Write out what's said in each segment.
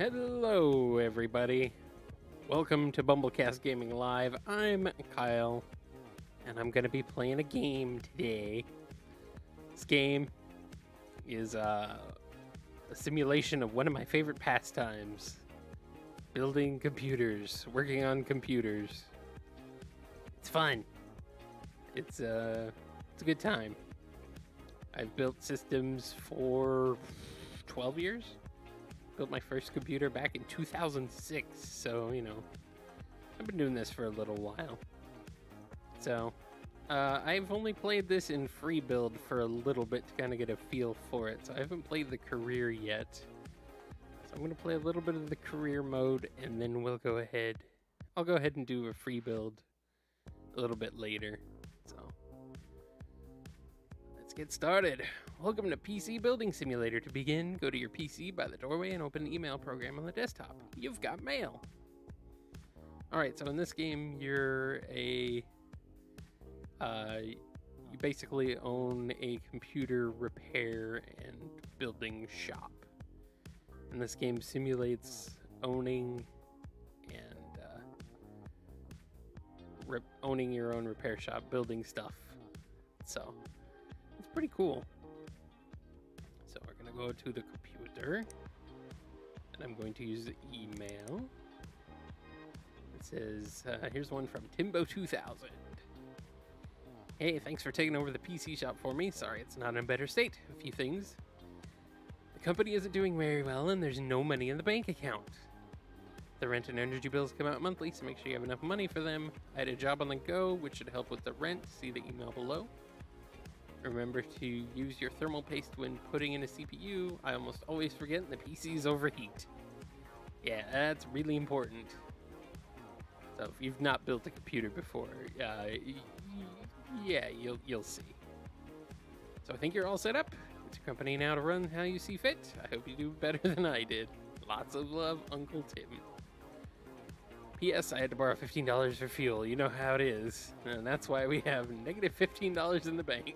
Hello, everybody. Welcome to BumbleKast Gaming Live. I'm Kyle, and I'm going to be playing a game today. This game is a simulation of one of my favorite pastimes. Building computers, working on computers. It's fun. It's a good time. I've built systems for 12 years. Built my first computer back in 2006, so, you know, I've been doing this for a little while. So, I've only played this in free build for a little bit to kind of get a feel for it, so I haven't played the career yet. So I'm going to play a little bit of the career mode, and then I'll go ahead and do a free build a little bit later. So, let's get started. Welcome to PC Building Simulator. To begin, go to your PC by the doorway and open the email program on the desktop. You've got mail. Alright, so in this game, you're you basically own a computer repair and building shop. And this game simulates owning and owning your own repair shop, building stuff. So, it's pretty cool. So we're going to go to the computer, and I'm going to use the email. It says, here's one from Timbo2000. Hey, thanks for taking over the PC shop for me. Sorry, it's not in a better state. A few things. The company isn't doing very well, and there's no money in the bank account. The rent and energy bills come out monthly, so make sure you have enough money for them. I had a job on the go, which should help with the rent. See the email below. Remember to use your thermal paste when putting in a CPU. I almost always forget and the PCs overheat. Yeah, that's really important. So if you've not built a computer before, yeah, you'll see. So I think you're all set up. It's your company now to run how you see fit. I hope you do better than I did. Lots of love, Uncle Tim. P.S. I had to borrow $15 for fuel. You know how it is. And that's why we have negative $15 in the bank.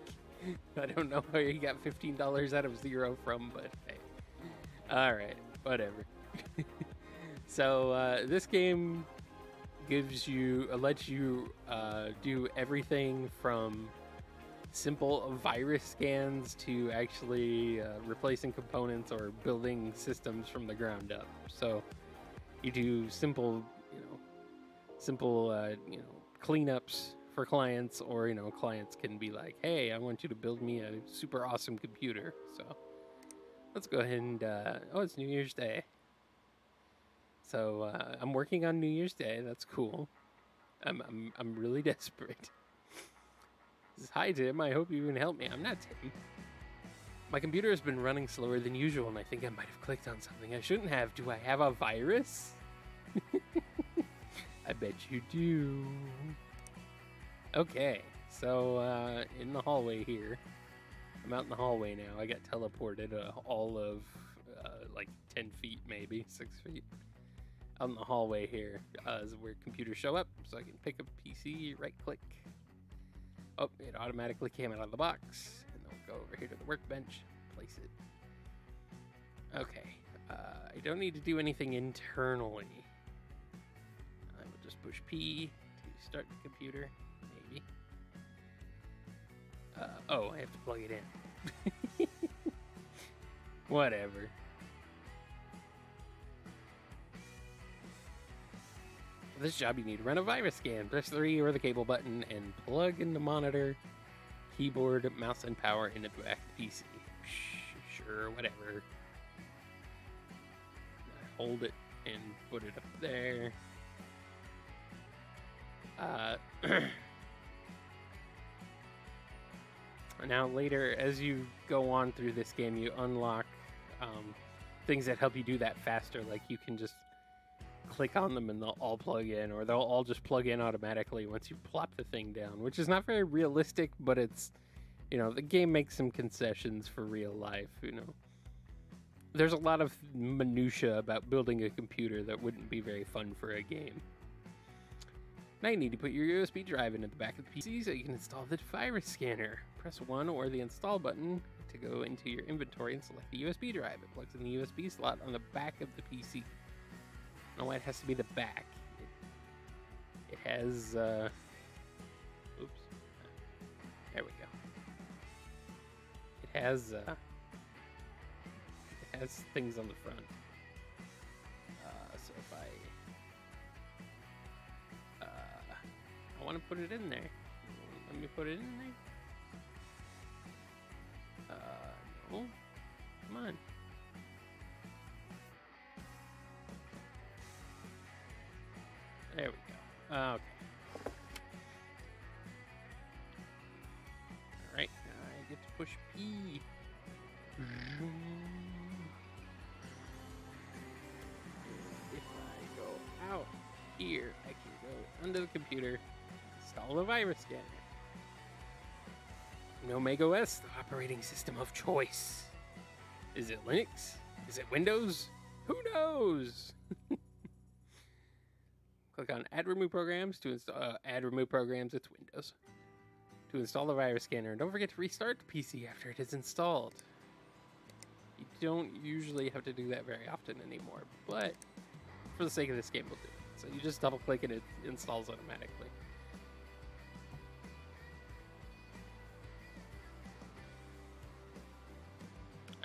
I don't know how you got $15 out of zero from, but hey. Alright, whatever. So, this game lets you do everything from simple virus scans to actually replacing components or building systems from the ground up. So, you do simple cleanups for clients, or clients can be like, hey, I want you to build me a super awesome computer. So let's go ahead and oh, it's New Year's Day, so I'm working on New Year's Day. That's cool. I'm really desperate. This is, hi Tim, I hope you can help me. I'm not Tim. My computer has been running slower than usual, and I think I might have clicked on something I shouldn't have. Do I have a virus? I bet you do. Okay, so in the hallway here, I'm out in the hallway now. I got teleported all of like 10 feet, maybe 6 feet. Out in the hallway here is where computers show up, so I can pick up PC, right click. Oh, it automatically came out of the box, and then we'll go over here to the workbench, place it. Okay, I don't need to do anything internally. I will just push P to start the computer. Maybe. Oh, I have to plug it in. Whatever. For this job, you need to run a virus scan. Press 3 or the cable button and plug in the monitor, keyboard, mouse, and power into the back of the PC. Sure, whatever. Hold it and put it up there. Now later, as you go on through this game, you unlock things that help you do that faster. Like you can just click on them and they'll all plug in, or they'll all just plug in automatically once you plop the thing down, which is not very realistic, but it's, the game makes some concessions for real life. There's a lot of minutia about building a computer that wouldn't be very fun for a game. Now you need to put your USB drive into the back of the PC so you can install the virus scanner. Press 1 or the install button. It to go into your inventory and select the USB drive. It plugs in the USB slot on the back of the PC. I don't know why it has to be the back. It has, oops. There we go. It has things on the front. So if I want to put it in there. Let me put it in there. No. Come on. There we go. Okay. Alright, now I get to push P. If I go out here, I can go under the computer, install the virus scanner. Omega OS, the operating system of choice. Is it Linux? Is it Windows? Who knows? Click on Add Remove Programs to install. Add Remove Programs. It's Windows. To install the virus scanner, don't forget to restart the PC after it is installed. You don't usually have to do that very often anymore, but for the sake of this game, we'll do it. So you just double click and it installs automatically.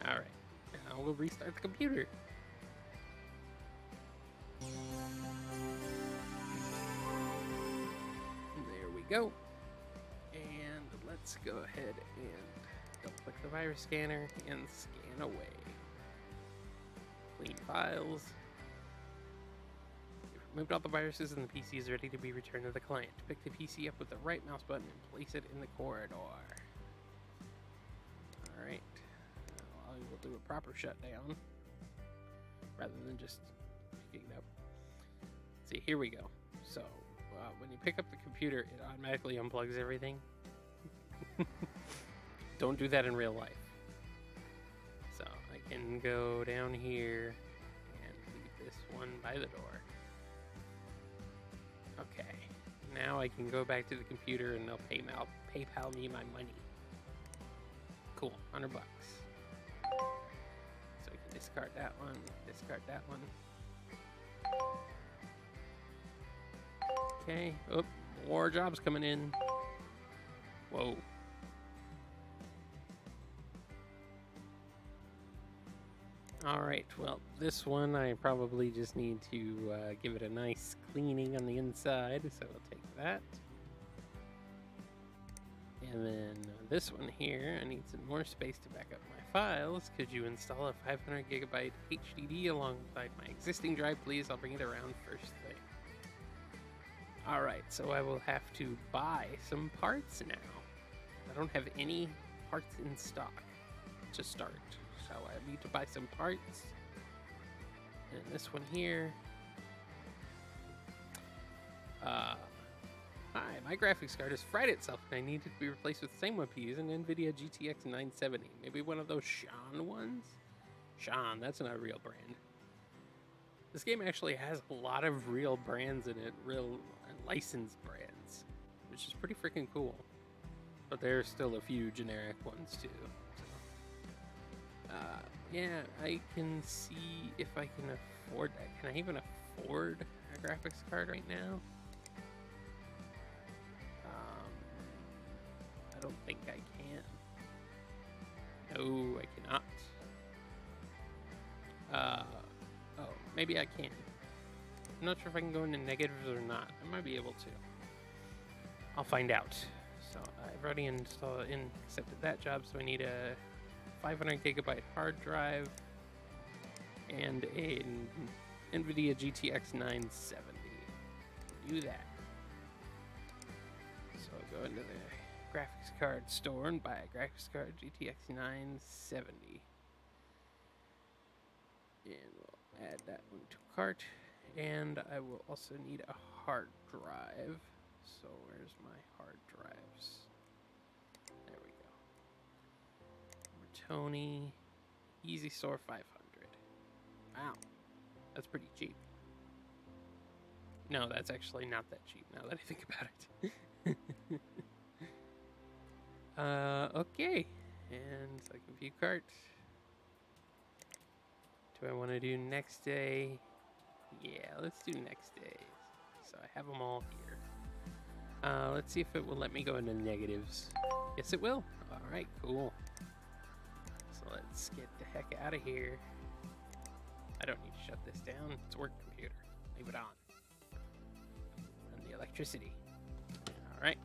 Alright, now we'll restart the computer. There we go. And let's go ahead and double click the virus scanner and scan away. Clean files. You've removed all the viruses and the PC is ready to be returned to the client. Pick the PC up with the right mouse button and place it in the corridor. Alright. We'll do a proper shutdown rather than just picking it up. See, here we go. So when you pick up the computer, it automatically unplugs everything. Don't do that in real life. So I can go down here and leave this one by the door. Okay, now I can go back to the computer and they'll PayPal me my money. Cool, $100. So we can discard that one, discard that one. Okay, oh, more jobs coming in. Whoa. Alright, well, this one I probably just need to give it a nice cleaning on the inside, so we'll take that. And then this one here, I need some more space to back up my files. Could you install a 500 gigabyte HDD alongside my existing drive, please? I'll bring it around first thing. Alright, so I will have to buy some parts now. I don't have any parts in stock to start, so I need to buy some parts. And this one here. Hi, my graphics card has fried itself and I need it to be replaced with the same one to use an NVIDIA GTX 970. Maybe one of those Sean ones? Sean, that's not a real brand. This game actually has a lot of real brands in it, real licensed brands, which is pretty freaking cool. But there's still a few generic ones too. So, yeah, I can see if I can afford that. Can I even afford a graphics card right now? I don't think I can. No, I cannot. Oh, maybe I can. I'm not sure if I can go into negatives or not. I might be able to. I'll find out. So I've already accepted that job, so I need a 500 gigabyte hard drive and an NVIDIA GTX 970. Do that. So I'll go into the graphics card store and buy a graphics card GTX 970. And we'll add that one to cart. And I will also need a hard drive. So where's my hard drives? There we go. Tony, Easy Store 500. Wow, that's pretty cheap. No, that's actually not that cheap now that I think about it. Okay, And select a view cart. Do I want to do next day? Yeah, let's do next day. So I have them all here. Let's see if it will let me go into negatives. Yes, it will. All right, cool. So let's get the heck out of here. I don't need to shut this down. It's a work computer. Leave it on. Run the electricity. All right.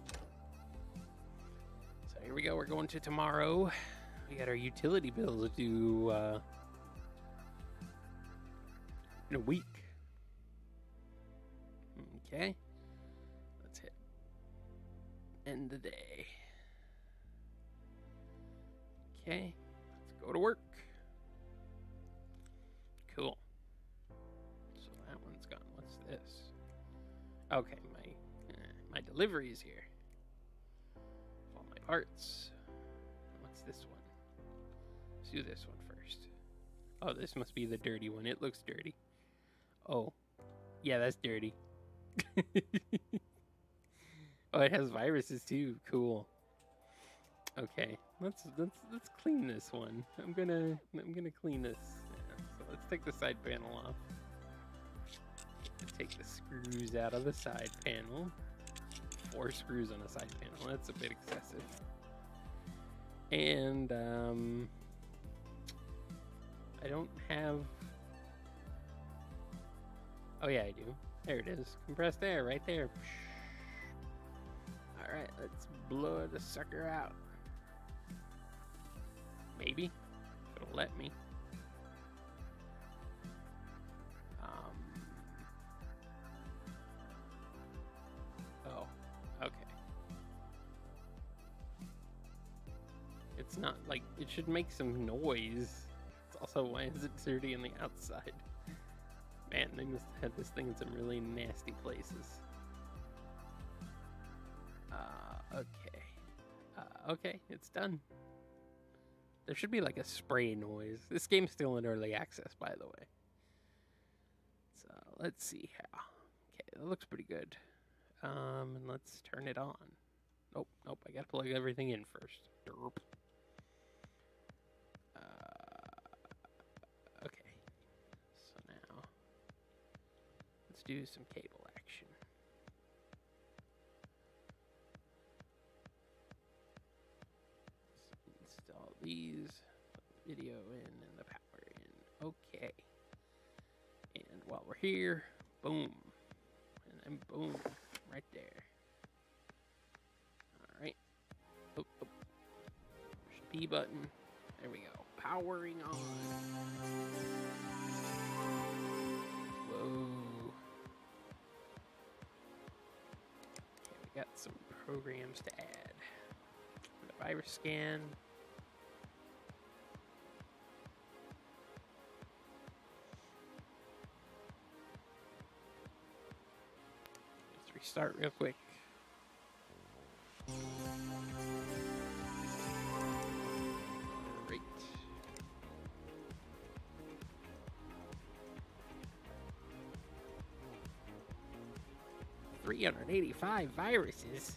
So here we go. We're going to tomorrow. We got our utility bills due in a week. Okay. Let's hit end the day. Okay. Let's go to work. Cool. So that one's gone. What's this? Okay, my delivery is here. All my parts. What's this one? Let's do this one first. Oh, this must be the dirty one. It looks dirty. Oh, yeah, that's dirty. Oh, it has viruses too. Cool. Okay, let's clean this one. I'm gonna clean this. Yeah, so let's take the side panel off. Take the screws out of the side panel. 4 screws on a side panel. That's a bit excessive. And I don't have. Oh yeah, I do. There it is. Compressed air right there. All right, let's blow the sucker out. Maybe if it'll let me. Oh, okay. It's not like it should make some noise. It's also, why is it dirty on the outside? Man, they must have had this thing in some really nasty places. Okay. Okay, it's done. There should be like a spray noise. This game's still in early access, by the way. So let's see how. Okay, that looks pretty good. And let's turn it on. Nope, I gotta plug everything in first. Derp. Okay. So now let's do some cable action. Install these, put the video in and the power in. Okay. And while we're here, boom. And then boom, right there. All right. Oh. Push the P button. There we go. Powering on. Whoa. Okay, we got some programs to add. The virus scan. Let's restart real quick. Great. $385 viruses.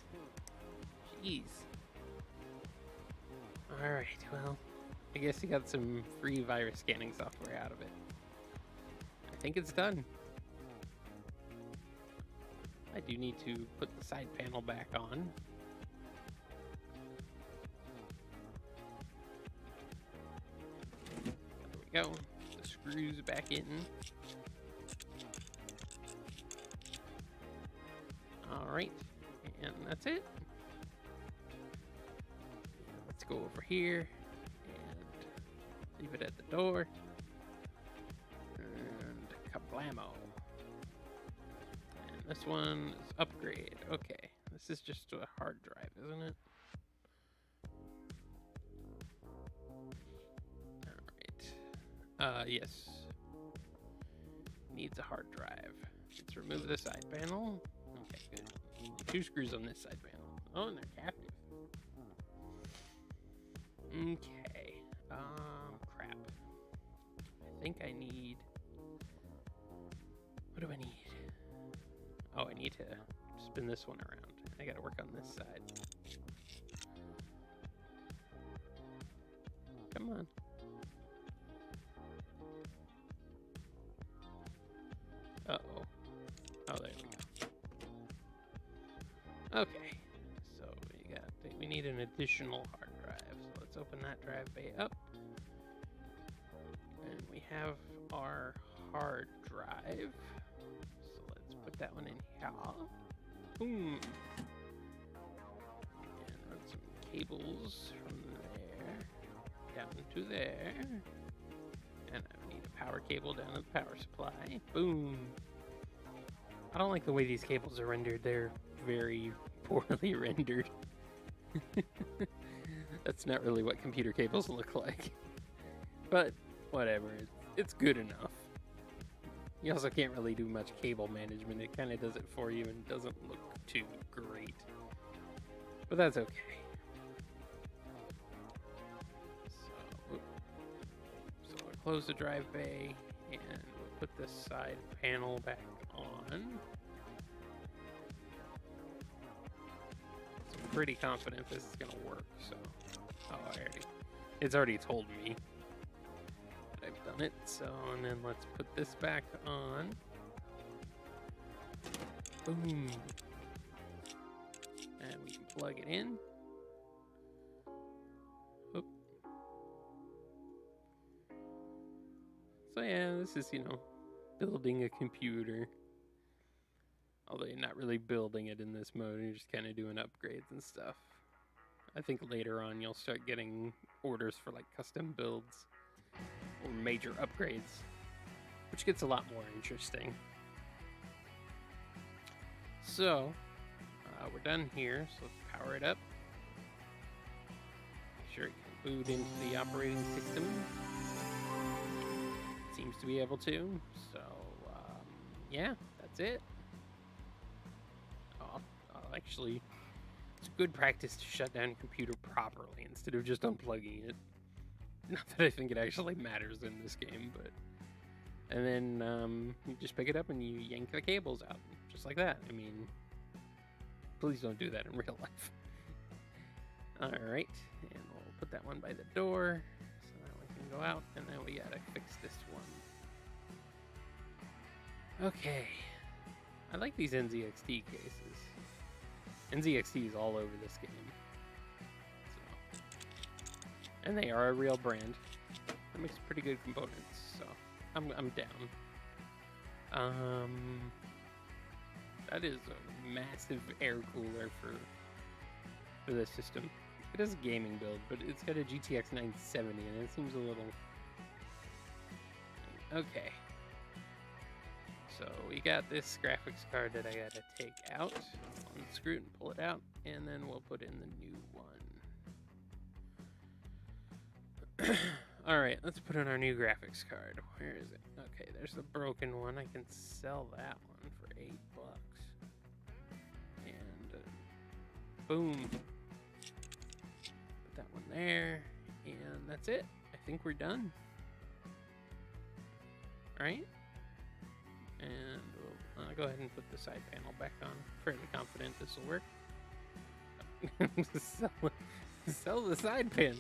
Jeez. Alright, well, I guess you got some free virus scanning software out of it. I think it's done. I do need to put the side panel back on. There we go. The screws back in. Alright, and that's it. Let's go over here and leave it at the door. And kablamo. And this one is upgrade. Okay, this is just a hard drive, isn't it? Alright. Yes. Needs a hard drive. Let's remove the side panel. Okay, good. 2 screws on this side panel. Oh, and they're captive. Okay. Crap. I think I need... What do I need? Oh, I need to spin this one around. I gotta work on this side. Come on. Uh-oh. Oh, there we go. Okay. So we need an additional hard drive. So let's open that drive bay up. And we have our hard drive. So let's put that one in here. Boom. And run some cables from there down to there. And I need a power cable down to the power supply. Boom. I don't like the way these cables are rendered. They're very poorly rendered. That's not really what computer cables look like. But whatever, it's good enough. You also can't really do much cable management. It kind of does it for you and doesn't look too great. But that's okay. So we'll close the drive bay and we'll put this side panel back on. So I'm pretty confident this is gonna work. So, it's already told me that I've done it. So, and then let's put this back on. Boom. And we can plug it in. Oop. So yeah, this is, building a computer. Although you're not really building it in this mode, you're just kind of doing upgrades and stuff. I think later on you'll start getting orders for like custom builds or major upgrades, which gets a lot more interesting. So, we're done here, so let's power it up. Make sure it can boot into the operating system. It seems to be able to, so yeah, that's it. Actually, it's good practice to shut down a computer properly instead of just unplugging it. Not that I think it actually matters in this game, but... And then you just pick it up and you yank the cables out, just like that. I mean, please don't do that in real life. Alright, and we'll put that one by the door, so that one can go out, and then we gotta fix this one. Okay. I like these NZXT cases. NZXT is all over this game. So. And they are a real brand. That makes pretty good components, so I'm down. That is a massive air cooler for this system. It is a gaming build, but it's got a GTX 970 and it seems a little... Okay. So we got this graphics card that I gotta take out, unscrew it and pull it out, and then we'll put in the new one. Alright, let's put in our new graphics card. Where is it? Okay, there's the broken one. I can sell that one for $8. And boom. Put that one there, and that's it. I think we're done. Alright? And we'll go ahead and put the side panel back on. Fairly confident this will work. Sell the side pan.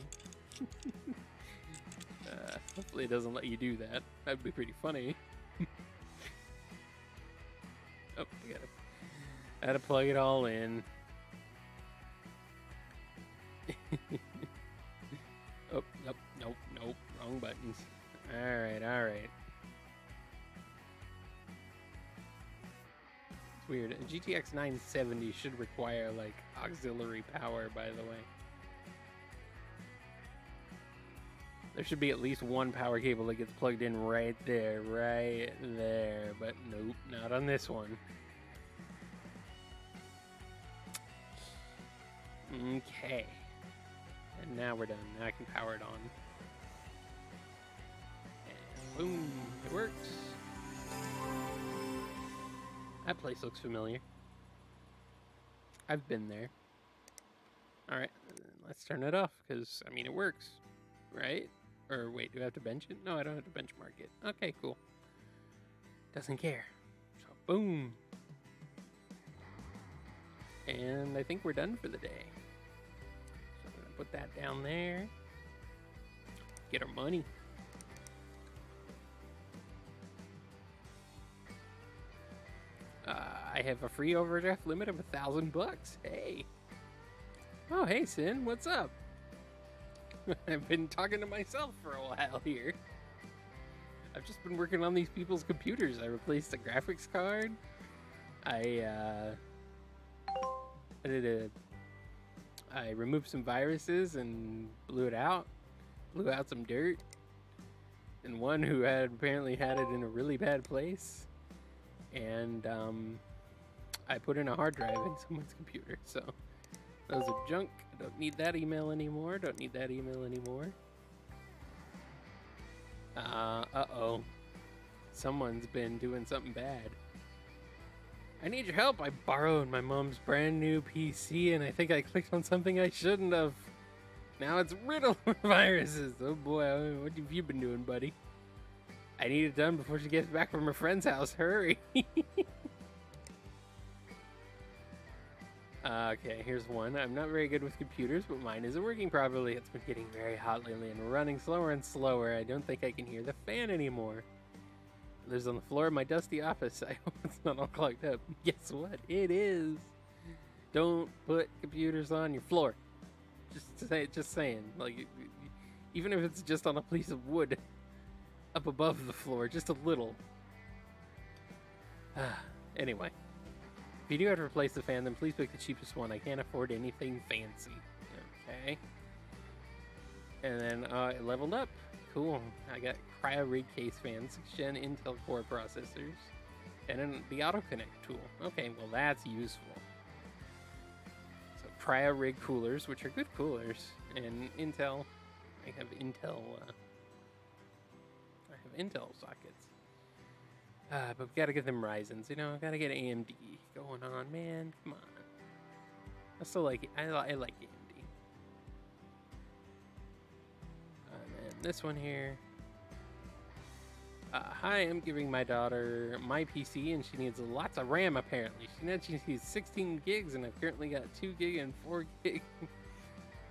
Hopefully it doesn't let you do that. That'd be pretty funny. Oh, we gotta plug it all in. Oh, nope, wrong buttons. Alright. Weird. A GTX 970 should require like auxiliary power, by the way. There should be at least one power cable that gets plugged in right there, but nope, not on this one. Okay. And now we're done. Now I can power it on. And boom, it works. That place looks familiar. I've been there. Alright, let's turn it off, because, I mean, it works, right? Or wait, do I have to bench it? No, I don't have to benchmark it. Okay, cool. Doesn't care. So, boom. And I think we're done for the day. So I'm going to put that down there. Get our money. I have a free overdraft limit of $1,000. Hey. Oh, hey, Sin. What's up? I've been talking to myself for a while here. I've just been working on these people's computers. I replaced the graphics card. I removed some viruses and blew it out. Blew out some dirt. And one who had apparently had it in a really bad place. And I put in a hard drive in someone's computer. So those are junk. I don't need that email anymore. Don't need that email anymore. Uh-oh. Someone's been doing something bad. I need your help. I borrowed my mom's brand new PC and I think I clicked on something I shouldn't have. Now it's riddled with viruses. Oh boy, what have you been doing, buddy? I need it done before she gets back from her friend's house. Hurry. Okay, here's one. I'm not very good with computers, but mine isn't working properly. It's been getting very hot lately and running slower and slower. I don't think I can hear the fan anymore. It lives on the floor of my dusty office. I hope it's not all clogged up. Guess what? It is. Don't put computers on your floor. Just saying. Like, even if it's just on a piece of wood up above the floor, just a little. Anyway. If you do have to replace the fan, then please pick the cheapest one. I can't afford anything fancy. Okay. And then it leveled up. Cool. I got Cryo Rig case fans, 6th gen Intel Core processors, and then the auto connect tool. Okay, well that's useful. So Cryo Rig coolers, which are good coolers, and Intel. I have Intel sockets. But we gotta get them Ryzens, you know. Gotta get AMD going on, man. Come on. I still like it. I like AMD. And then this one here. Hi, I'm giving my daughter my PC, and she needs lots of RAM. Apparently, she needs 16 gigs, and I've currently got 2 gig and 4 gig,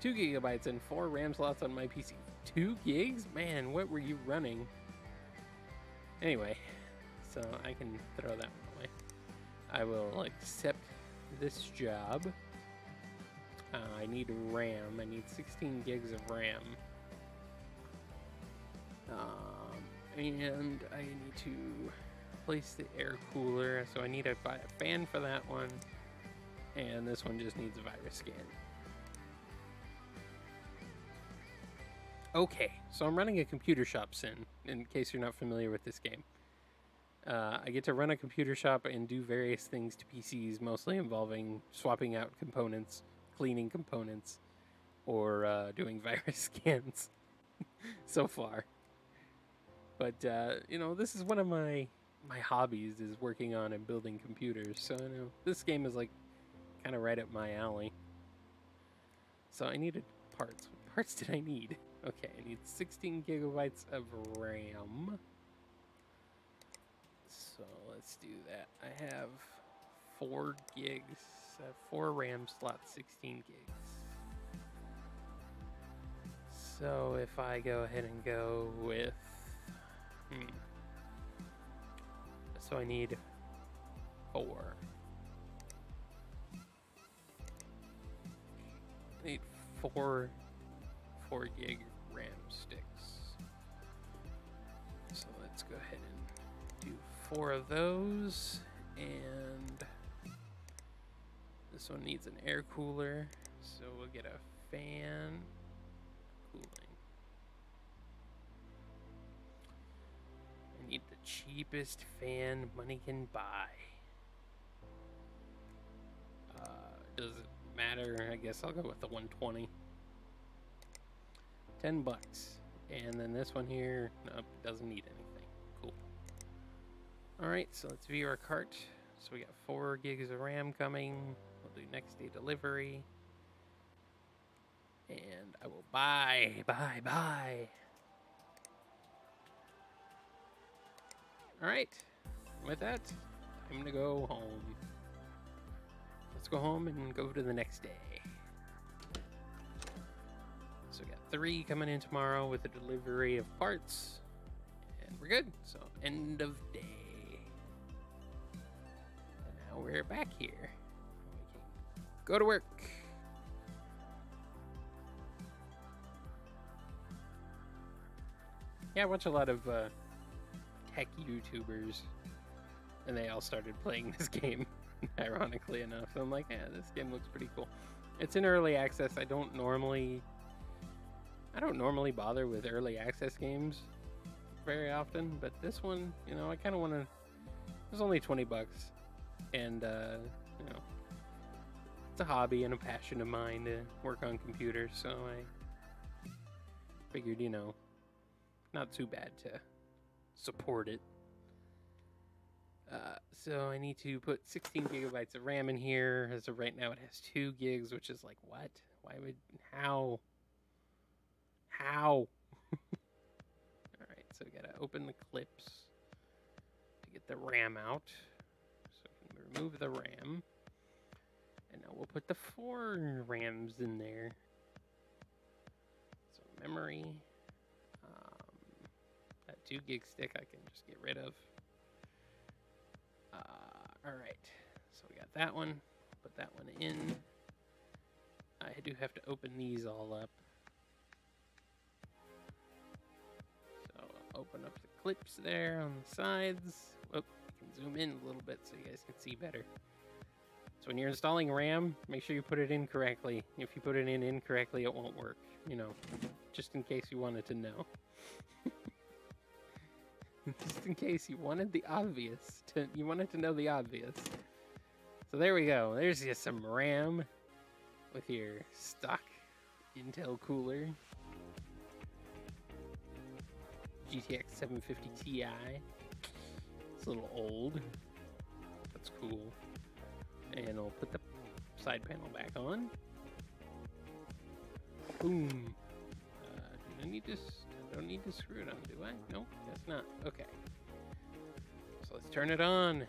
2 gigabytes and 4 RAM slots on my PC. 2 gigs, man. What were you running? Anyway. So I can throw that one away. I will accept this job. I need RAM. I need 16 gigs of RAM. And I need to replace the air cooler. So I need to buy a fan for that one. And this one just needs a virus scan. Okay, so I'm running a computer shop, Sin, in case you're not familiar with this game. I get to run a computer shop and do various things to PCs, mostly involving swapping out components, cleaning components, or doing virus scans so far. But, you know, this is one of my hobbies, is working on and building computers. So, you know, this game is, like, kind of right up my alley. So I needed parts. What parts did I need? Okay, I need 16 gigabytes of RAM. So let's do that. I have 4 gigs. I have 4 RAM slots, 16 gigs. So if I go ahead and go with... So I need 4. I need 4 gig RAM sticks. So let's go ahead and do 4 of those, and this one needs an air cooler, so we'll get a fan cooling. I need the cheapest fan money can buy. Does it matter? I guess I'll go with the 120. $10. And then this one here, nope, doesn't need anything. Cool. Alright, so let's view our cart. So we got 4 gigs of RAM coming. We'll do next day delivery. And I will buy. Alright, with that, I'm gonna go home. Let's go home and go to the next day. So we got 3 coming in tomorrow with a delivery of parts. And we're good. So end of day. And now we're back here. We can go to work. Yeah, I watch a lot of tech YouTubers, and they all started playing this game, ironically enough. So I'm like, yeah, this game looks pretty cool. It's in early access. I don't normally bother with early access games very often, but this one, you know, I kind of want to. It's only $20, and you know, it's a hobby and a passion of mine to work on computers. So I figured, you know, not too bad to support it. So I need to put 16 gigabytes of RAM in here. As of right now, it has 2 gigs, which is like, what? Why would, how? All right, so we gotta open the clips to get the RAM out. So we can remove the RAM, and now we'll put the 4 RAMs in there. So memory. That 2 gig stick I can just get rid of. Alright, so we got that one. Put that one in. I do have to open these all up. So I'll open up the clips there on the sides. Whoop, I can zoom in a little bit so you guys can see better. So when you're installing RAM, make sure you put it in correctly. If you put it in incorrectly, it won't work. You know, just in case you wanted to know. Just in case you wanted the obvious, you wanted to know the obvious. So there we go. There's just some RAM with your stock Intel cooler. GTX 750 Ti. It's a little old. That's cool. And I'll put the side panel back on. Boom. Do I need to? I don't need to screw it on, do I? No, guess not. Okay. So let's turn it on.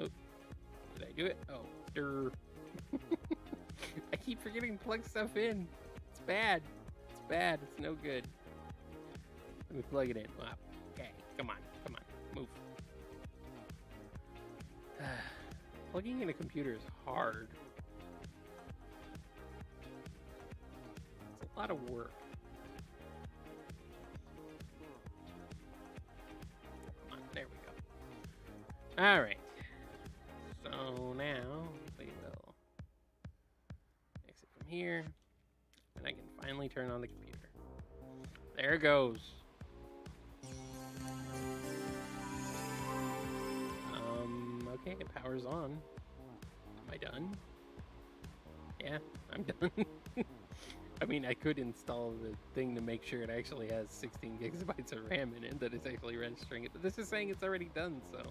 Oh, did I do it? Oh, durr. I keep forgetting to plug stuff in. It's bad. It's bad. It's no good. Let me plug it in. Wow. Okay, come on. Come on. Move. Plugging in a computer is hard. A lot of work. Come on, there we go. All right. So now we will exit from here, and I can finally turn on the computer. There it goes. Okay, it powers on. Am I done? Yeah, I'm done. I mean, I could install the thing to make sure it actually has 16 gigabytes of RAM in it, that it's actually registering it. But this is saying it's already done, so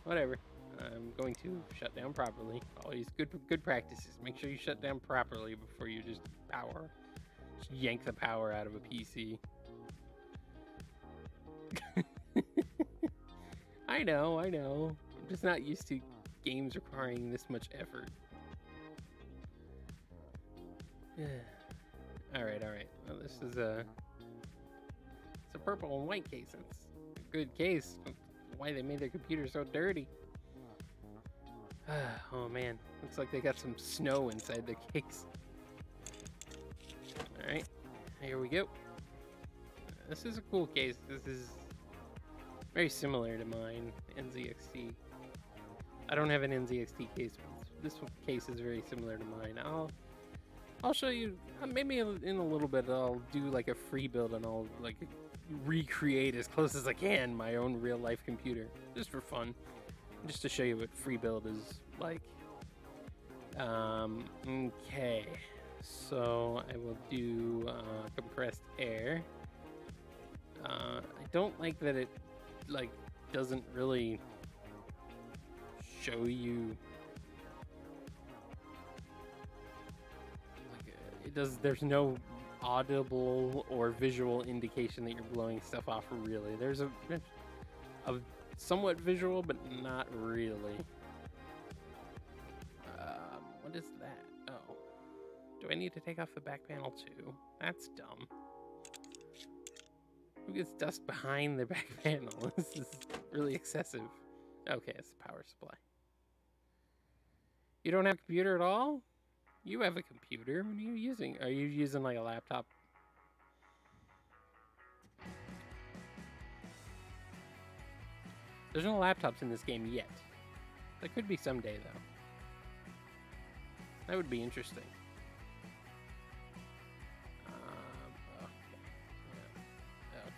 whatever. I'm going to shut down properly. Always good practices. Make sure you shut down properly before you just yank the power out of a PC. I know. I'm just not used to games requiring this much effort. Yeah. All right. Well, this is it's a purple and white case. It's a good case. Why they made their computer so dirty? Oh man, looks like they got some snow inside the case. All right, here we go. This is a cool case. This is very similar to mine, NZXT. I don't have an NZXT case, but this case is very similar to mine. I'll show you, maybe in a little bit I'll do like a free build and I'll like recreate as close as I can my own real life computer, just for fun, just to show you what free build is like. Okay, so I will do compressed air. I don't like that it like doesn't really show you. There's no audible or visual indication that you're blowing stuff off really. There's a somewhat visual, but not really. What is that? Oh. Do I need to take off the back panel too? That's dumb. Who gets dust behind the back panel? This is really excessive. Okay, it's the power supply. You don't have a computer at all? You have a computer. What are you using? Are you using like a laptop? There's no laptops in this game yet. There could be someday, though. That would be interesting.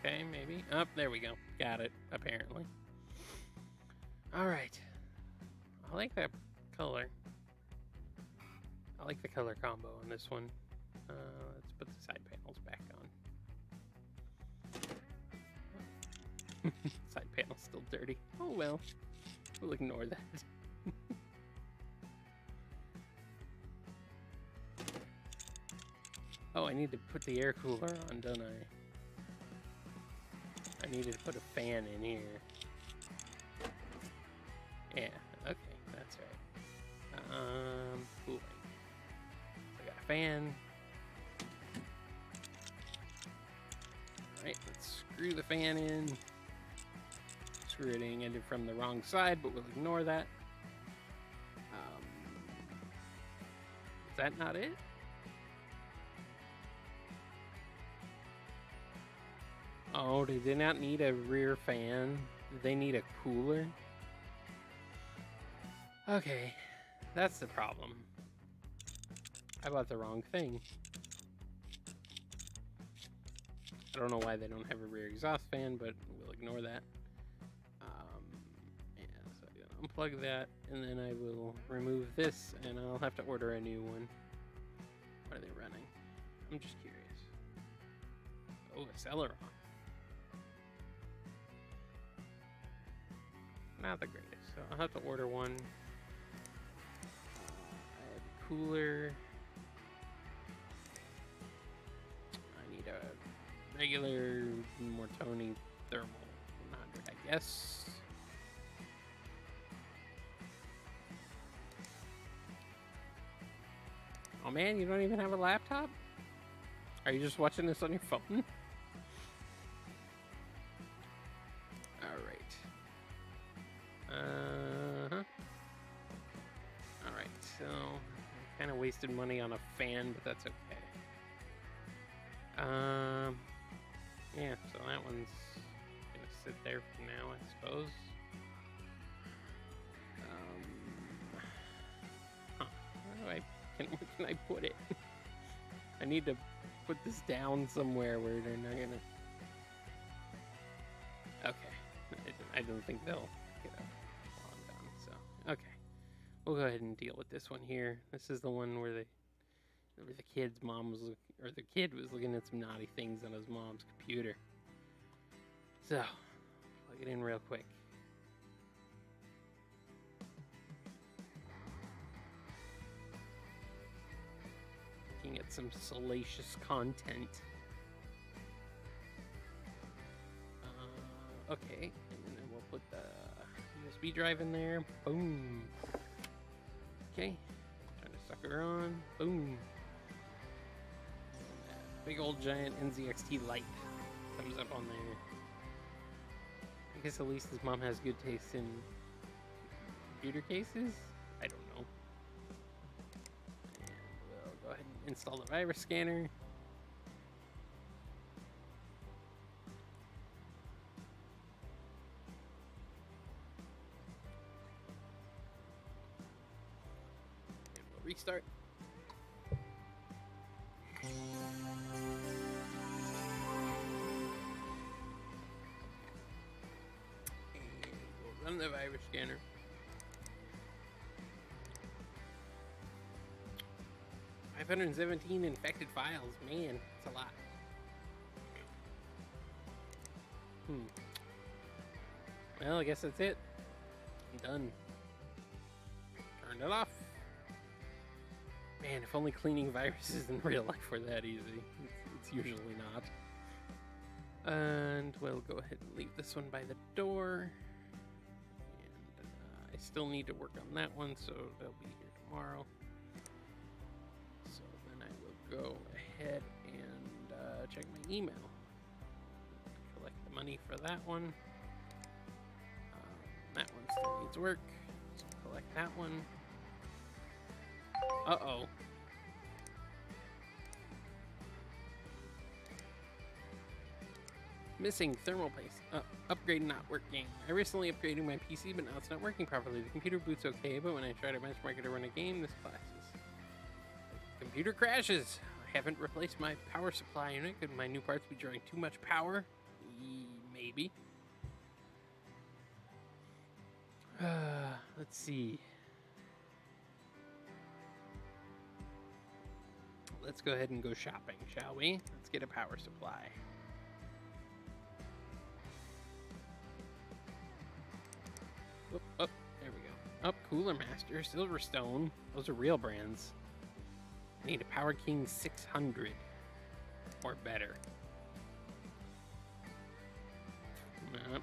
Okay, maybe. Oh, there we go. Got it, apparently. Alright. I like that color. I like the color combo on this one. Let's put the side panels back on. Side panel's still dirty. Oh well. We'll ignore that. Oh, I need to put the air cooler on, don't I? I needed to put a fan in here. Yeah, okay, that's right. Cooling. So I got a fan. Alright, let's screw the fan in. Screw it in from the wrong side, but we'll ignore that. Is that not it? Oh, do they not need a rear fan? Do they need a cooler? Okay, that's the problem. I bought the wrong thing. I don't know why they don't have a rear exhaust fan, but we'll ignore that. Yeah, so I'm gonna unplug that, and then I will remove this, and I'll have to order a new one. What are they running? I'm just curious. Oh, a Celeron. Not the greatest, so I'll have to order one. I have a cooler. I need a regular Mortoni thermal 100, I guess. Oh man, you don't even have a laptop? Are you just watching this on your phone? Alright, so I kind of wasted money on a fan, but that's okay. Yeah, so that one's gonna sit there for now, I suppose. Where can I put it? I need to put this down somewhere where they're not gonna... Okay, I don't think they'll get up while I'm done, so, okay. We'll go ahead and deal with this one here. This is the one where the kid's mom was, or the kid was looking at some naughty things on his mom's computer. So, plug it in real quick. Looking at some salacious content. Okay, and then we'll put the USB drive in there. Boom. Okay, trying to suck her on. Boom. Big old giant NZXT light comes up on there. I guess at least his mom has good taste in computer cases? I don't know. And we'll go ahead and install the virus scanner. Restart. And we'll run the virus scanner. $517 infected files. Man, that's a lot. Well, I guess that's it. I'm done. Turned it off. Man, if only cleaning viruses in real life were that easy. It's usually not. And we'll go ahead and leave this one by the door. And I still need to work on that one, so they'll be here tomorrow. So then I go ahead and check my email. Collect the money for that one. That one still needs work. So collect that one. Uh-oh. Missing thermal paste. Upgrade not working. I recently upgraded my PC, but now it's not working properly. The computer boots okay, but when I try to benchmark it to run a game, this clashes. The computer crashes. I haven't replaced my power supply unit. Could my new parts be drawing too much power? Maybe. Let's see. Let's go ahead and go shopping, shall we? Let's get a power supply. Oh, there we go. Up, Cooler Master, Silverstone. Those are real brands. I need a Power King 600 or better.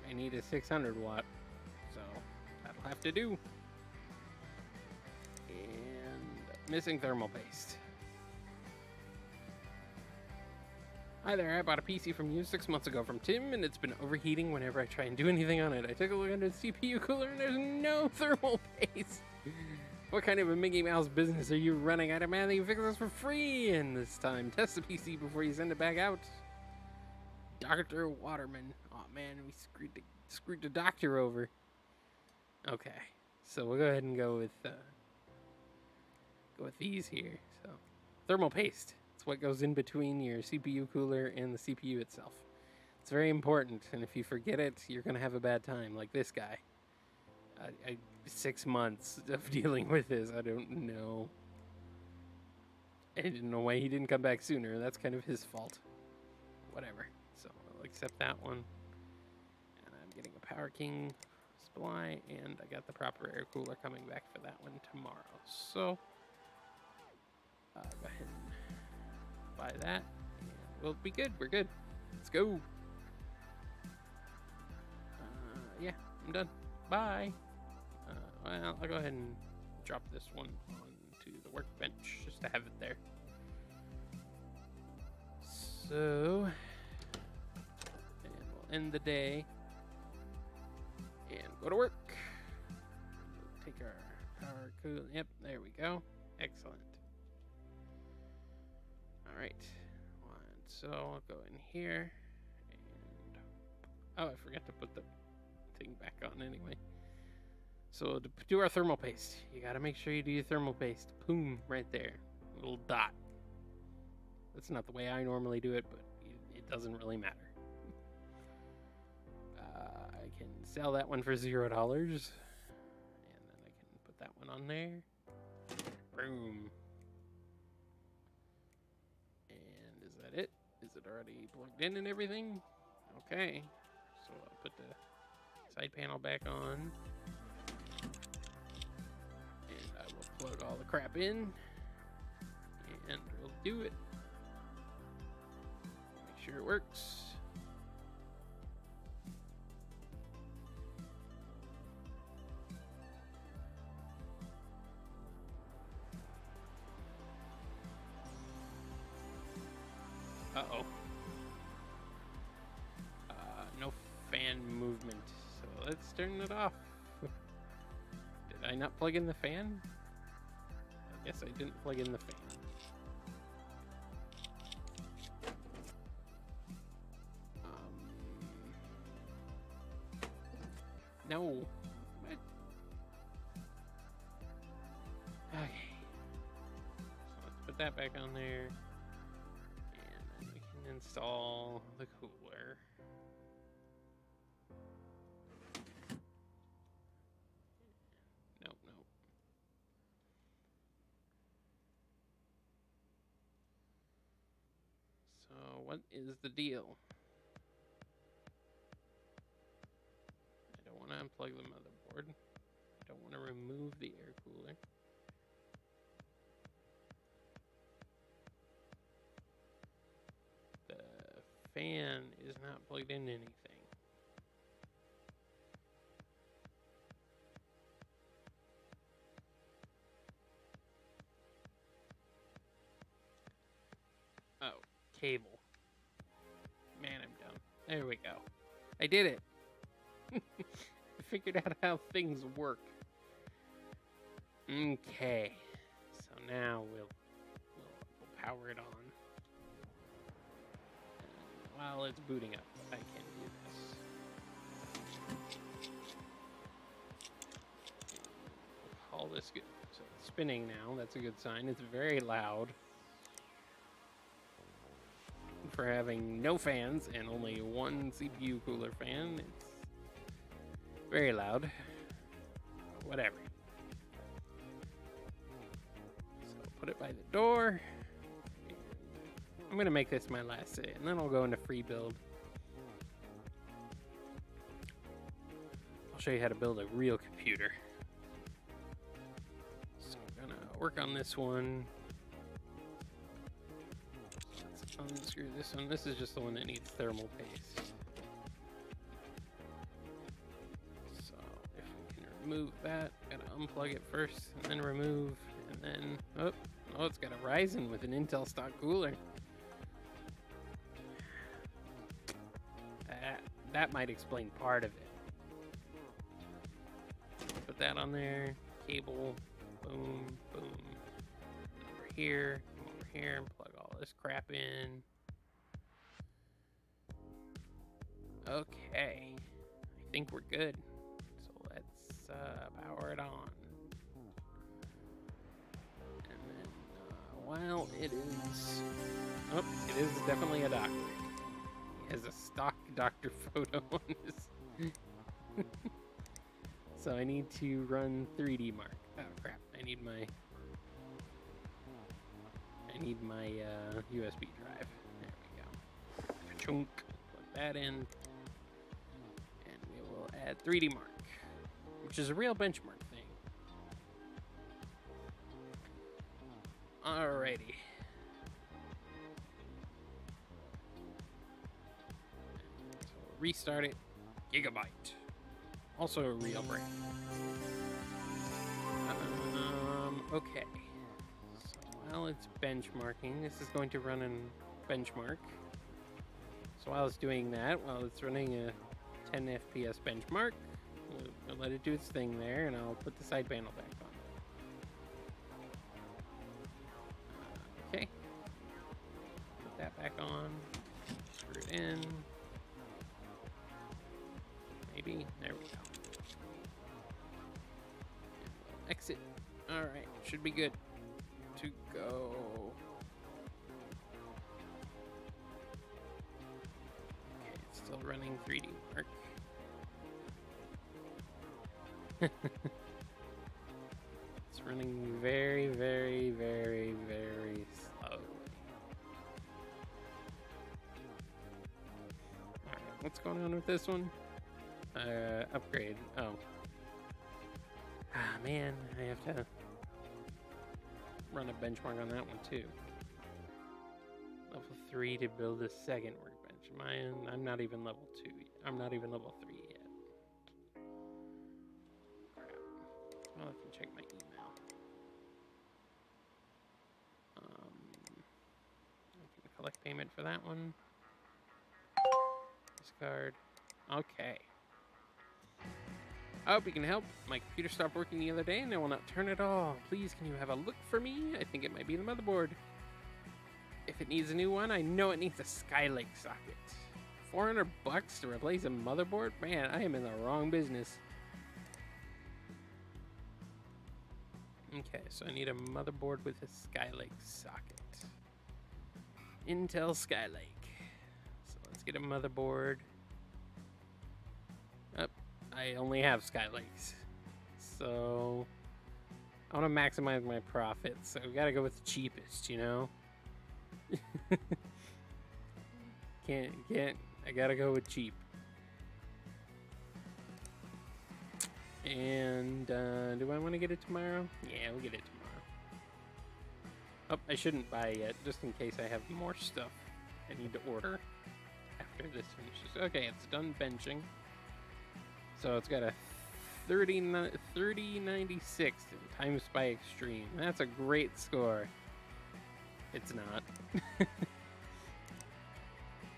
I need a 600 watt, so that'll have to do. And missing thermal paste. Hi there, I bought a PC from you 6 months ago from Tim, and it's been overheating whenever I try and do anything on it. I took a look under the CPU cooler, and there's no thermal paste. What kind of a Mickey Mouse business are you running? I'd imagine you fix this for free, and this time test the PC before you send it back out. Dr. Waterman. Oh man, we screwed the doctor over. Okay, so we'll go ahead and go with these here. So, thermal paste. It's what goes in between your CPU cooler and the CPU itself. It's very important, and if you forget it, you're gonna have a bad time, like this guy. 6 months of dealing with this. I don't know. I didn't know why he didn't come back sooner. That's kind of his fault. Whatever. So I'll accept that one. And I'm getting a Power King supply, and I got the proper air cooler coming back for that one tomorrow. So go ahead and buy that, and we'll be good. We're good. Let's go. Yeah, I'm done. Bye. Well, I'll go ahead and drop this one onto the workbench just to have it there. So, and we'll end the day and go to work. We'll take our power cool. Yep, there we go. Excellent. All right. So I'll go in here and I forgot to put the thing back on anyway. So to do our thermal paste, you gotta make sure you do your thermal paste. Boom, right there, little dot. That's not the way I normally do it, but it doesn't really matter. I can sell that one for $0, and then I can put that one on there. Boom. And is that it? Is it already plugged in and everything? Okay, so I'll put the side panel back on. And I will plug all the crap in. And we'll do it. Make sure it works. Uh-oh. No fan movement. So let's turn it off. Did I not plug in the fan? I guess I didn't plug in the fan. No. What? Okay. So let's put that back on there. And then we can install the cooler. Nope. So what is the deal? I don't want to unplug the motherboard. I don't want to remove the air cooler. The fan is not plugged into anything. cable. Man, I'm dumb. There we go. I did it. I figured out how things work. Okay. So now we'll power it on. And while it's booting up, I can do this. All this good. So it's spinning now. That's a good sign. It's very loud for having no fans and only one CPU cooler fan. It's very loud. Whatever. So put it by the door. I'm gonna make this my last set, and then I'll go into free build. I'll show you how to build a real computer. So I'm gonna work on this one. Let's unscrew this one. This is just the one that needs thermal paste. So if we can remove that, gotta unplug it first, and then remove, and then oh, it's got a Ryzen with an Intel stock cooler. That might explain part of it. Put that on there. Cable. Boom, boom. Over here. Come over here and plug all this crap in. Okay. I think we're good. So let's power it on. And then while it is... Oh, it is definitely a doctor. He has a stock doctor photo on this. So I need to run 3D Mark. Oh crap! I need my USB drive. There we go. Chunk. Plug that in, and we will add 3D Mark, which is a real benchmark thing. Alrighty. Restart it. Gigabyte. Also a real brand. Okay. So while it's benchmarking, this is going to run in benchmark. So while it's doing that, while it's running a 10 FPS benchmark, we'll let it do its thing there, and I'll put the side panel back on. Okay. Put that back on. Screw it in. Maybe. There we go. Exit. Alright. Should be good to go. Okay, it's still running 3D Mark. It's running very, very, very, very slow. Alright, what's going on with this one? Upgrade. Oh. Ah, man, I have to run a benchmark on that one too. Level 3 to build a second workbench. I'm not even level 2 yet. I'm not even level 3 yet. Crap. Well, I can check my email. I can collect payment for that one. Discard. Okay. I hope you can help. My computer stopped working the other day and I will not turn at all. Please, can you have a look for me? I think it might be the motherboard. If it needs a new one, I know it needs a Skylake socket. $400 to replace a motherboard? Man, I am in the wrong business. Okay, so I need a motherboard with a Skylake socket. Intel Skylake. So let's get a motherboard. I only have Skylakes, so I want to maximize my profits, so we gotta go with the cheapest, you know? can't, I gotta go with cheap. And, do I want to get it tomorrow? Yeah, we'll get it tomorrow. Oh, I shouldn't buy it yet, just in case I have more stuff I need to order after this finishes. Okay, it's done benching. So it's got a 3096 times by extreme. That's a great score. It's not.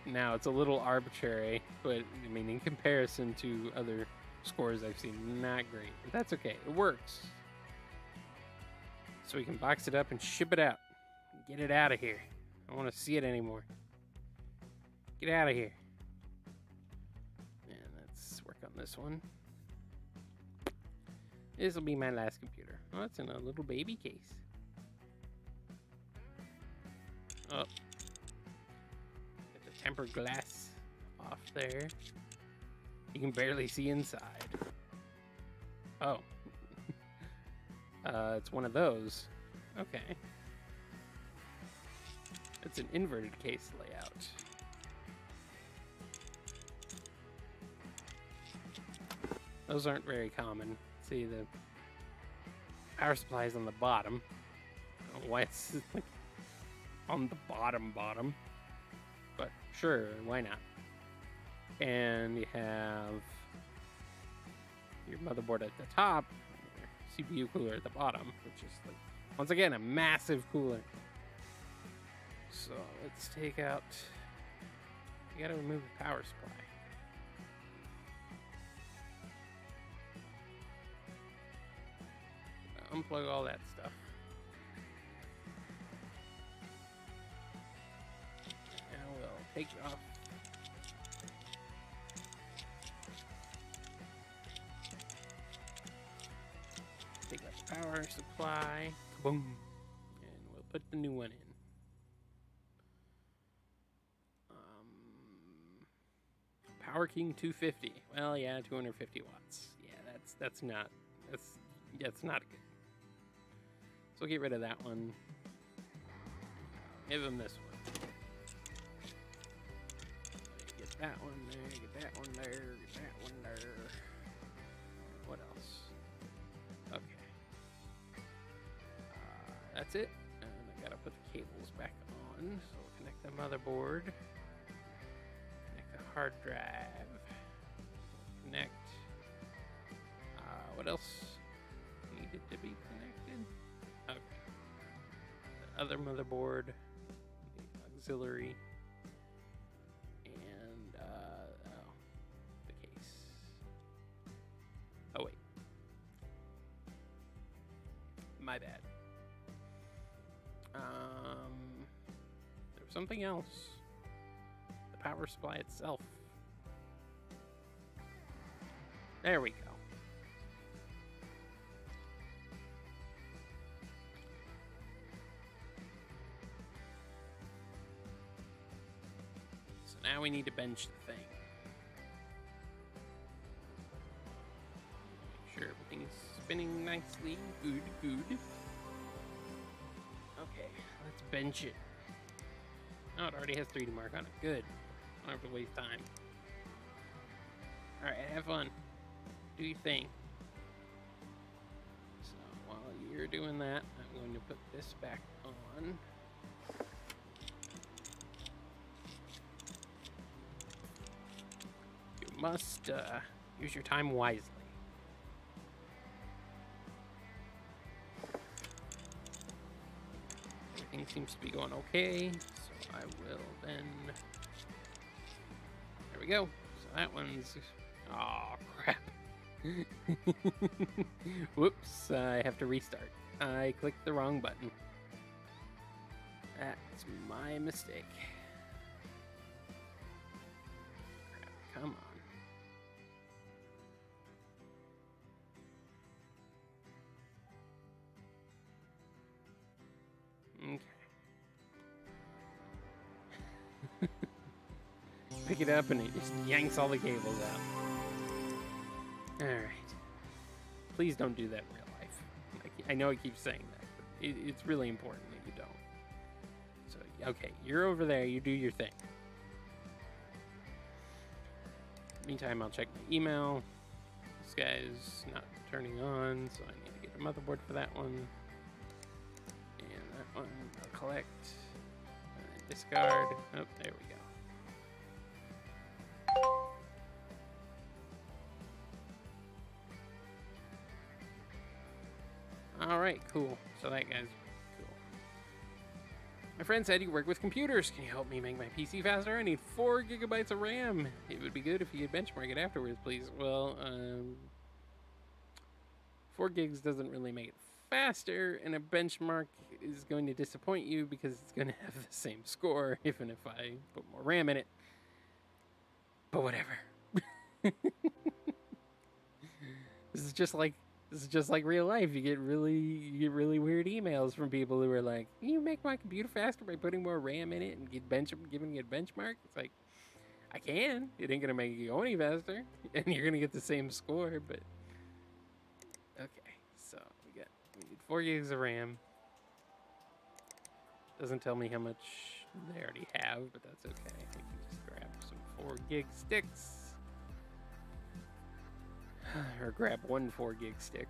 Now, it's a little arbitrary, but I mean, in comparison to other scores I've seen, not great. But that's okay. It works. So we can box it up and ship it out. Get it out of here. I don't want to see it anymore. Get out of here. And let's work on this one. This will be my last computer. Oh, it's in a little baby case. Oh. Get the tempered glass off there. You can barely see inside. Oh. It's one of those. Okay. It's an inverted case layout. Those aren't very common. See, the power supply is on the bottom. I don't know why it's like on the bottom, but sure, why not? And you have your motherboard at the top, your CPU cooler at the bottom, which is like, once again, a massive cooler. So let's take out, you gotta remove the power supply. Unplug all that stuff. And we'll take it off. Take out the power supply. Boom. And we'll put the new one in. Power King 250. Well, yeah, 250 watts. Yeah, that's not good. So we'll get rid of that one. Give him this one. Get that one there, get that one there, get that one there. What else? Okay. That's it. And I gotta put the cables back on. So we'll connect the motherboard. Connect the hard drive. Connect. What else needed to be connected? Okay. The other motherboard, the auxiliary, and the case. Oh wait, my bad. There was something else. The power supply itself. There we go. Now we need to bench the thing. Make sure everything's spinning nicely. Good, good. Okay, let's bench it. Oh, it already has 3D mark on it. Good. I don't have to waste time. Alright, have fun. Do your thing. So while you're doing that, I'm going to put this back on. Must use your time wisely. Everything seems to be going okay, so I will then. There we go. So that one's. Oh crap! Whoops! I have to restart. I clicked the wrong button. That's my mistake. Crap! Come on. Okay. Pick it up and it just yanks all the cables out. Alright. Please don't do that in real life. I know I keep saying that, but it's really important that you don't. So, okay, you're over there, you do your thing. Meantime, I'll check my email. This guy's not turning on, so I need to get a motherboard for that one. One, I'll collect, discard. Oh, there we go. All right, cool. So that guy's cool. My friend said you work with computers. Can you help me make my PC faster? I need 4 gigabytes of RAM. It would be good if you could benchmark it afterwards, please. Well, 4 gigs doesn't really make it faster, and a benchmark is going to disappoint you because it's going to have the same score, even if I put more RAM in it. But whatever. This is just like real life. You get really weird emails from people who are like, "Can you make my computer faster by putting more RAM in it and giving it a benchmark?" It's like, I can. It ain't gonna make it go any faster, and you're gonna get the same score. But okay, so we need 4 gigs of RAM. Doesn't tell me how much they already have, but that's okay. I can just grab some 4 gig sticks. Or grab 1 4 gig stick.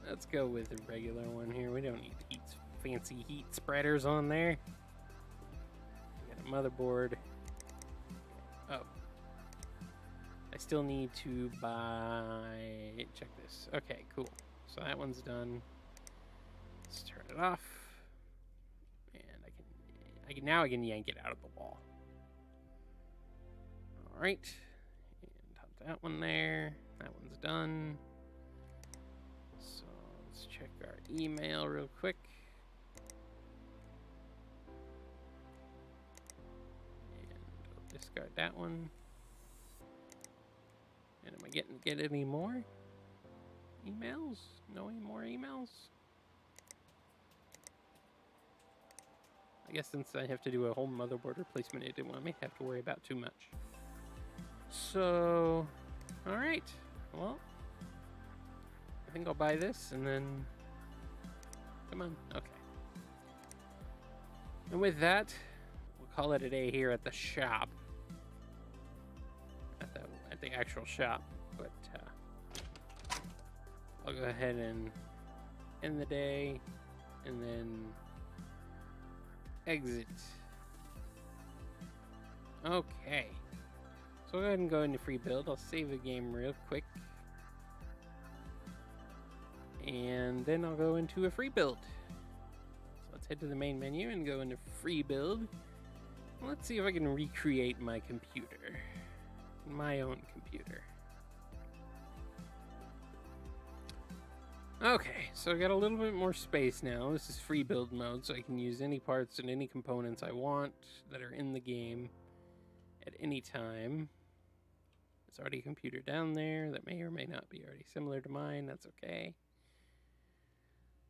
Let's go with a regular one here. We don't need fancy heat spreaders on there. We got a motherboard. Oh. I still need to buy... Check this. Okay, cool. So that one's done. Let's turn it off. Now I can yank it out of the wall. All right, and pop that one there. That one's done. So let's check our email real quick. And we'll discard that one. And am I getting to get any more emails? No any more emails? I guess since I have to do a whole motherboard replacement, it didn't want me to have to worry about too much. So, all right. Well, I think I'll buy this and then, come on, okay. And with that, we'll call it a day here at the shop. At the actual shop, but I'll go ahead and end the day and then exit. Okay. So I'll go ahead and go into free build. I'll save the game real quick. And then I'll go into a free build. So let's head to the main menu and go into free build. Let's see if I can recreate my computer. My own computer. Okay, so I got a little bit more space now. This is free build mode, so I can use any parts and any components I want that are in the game at any time. There's already a computer down there that may or may not be already similar to mine. That's okay.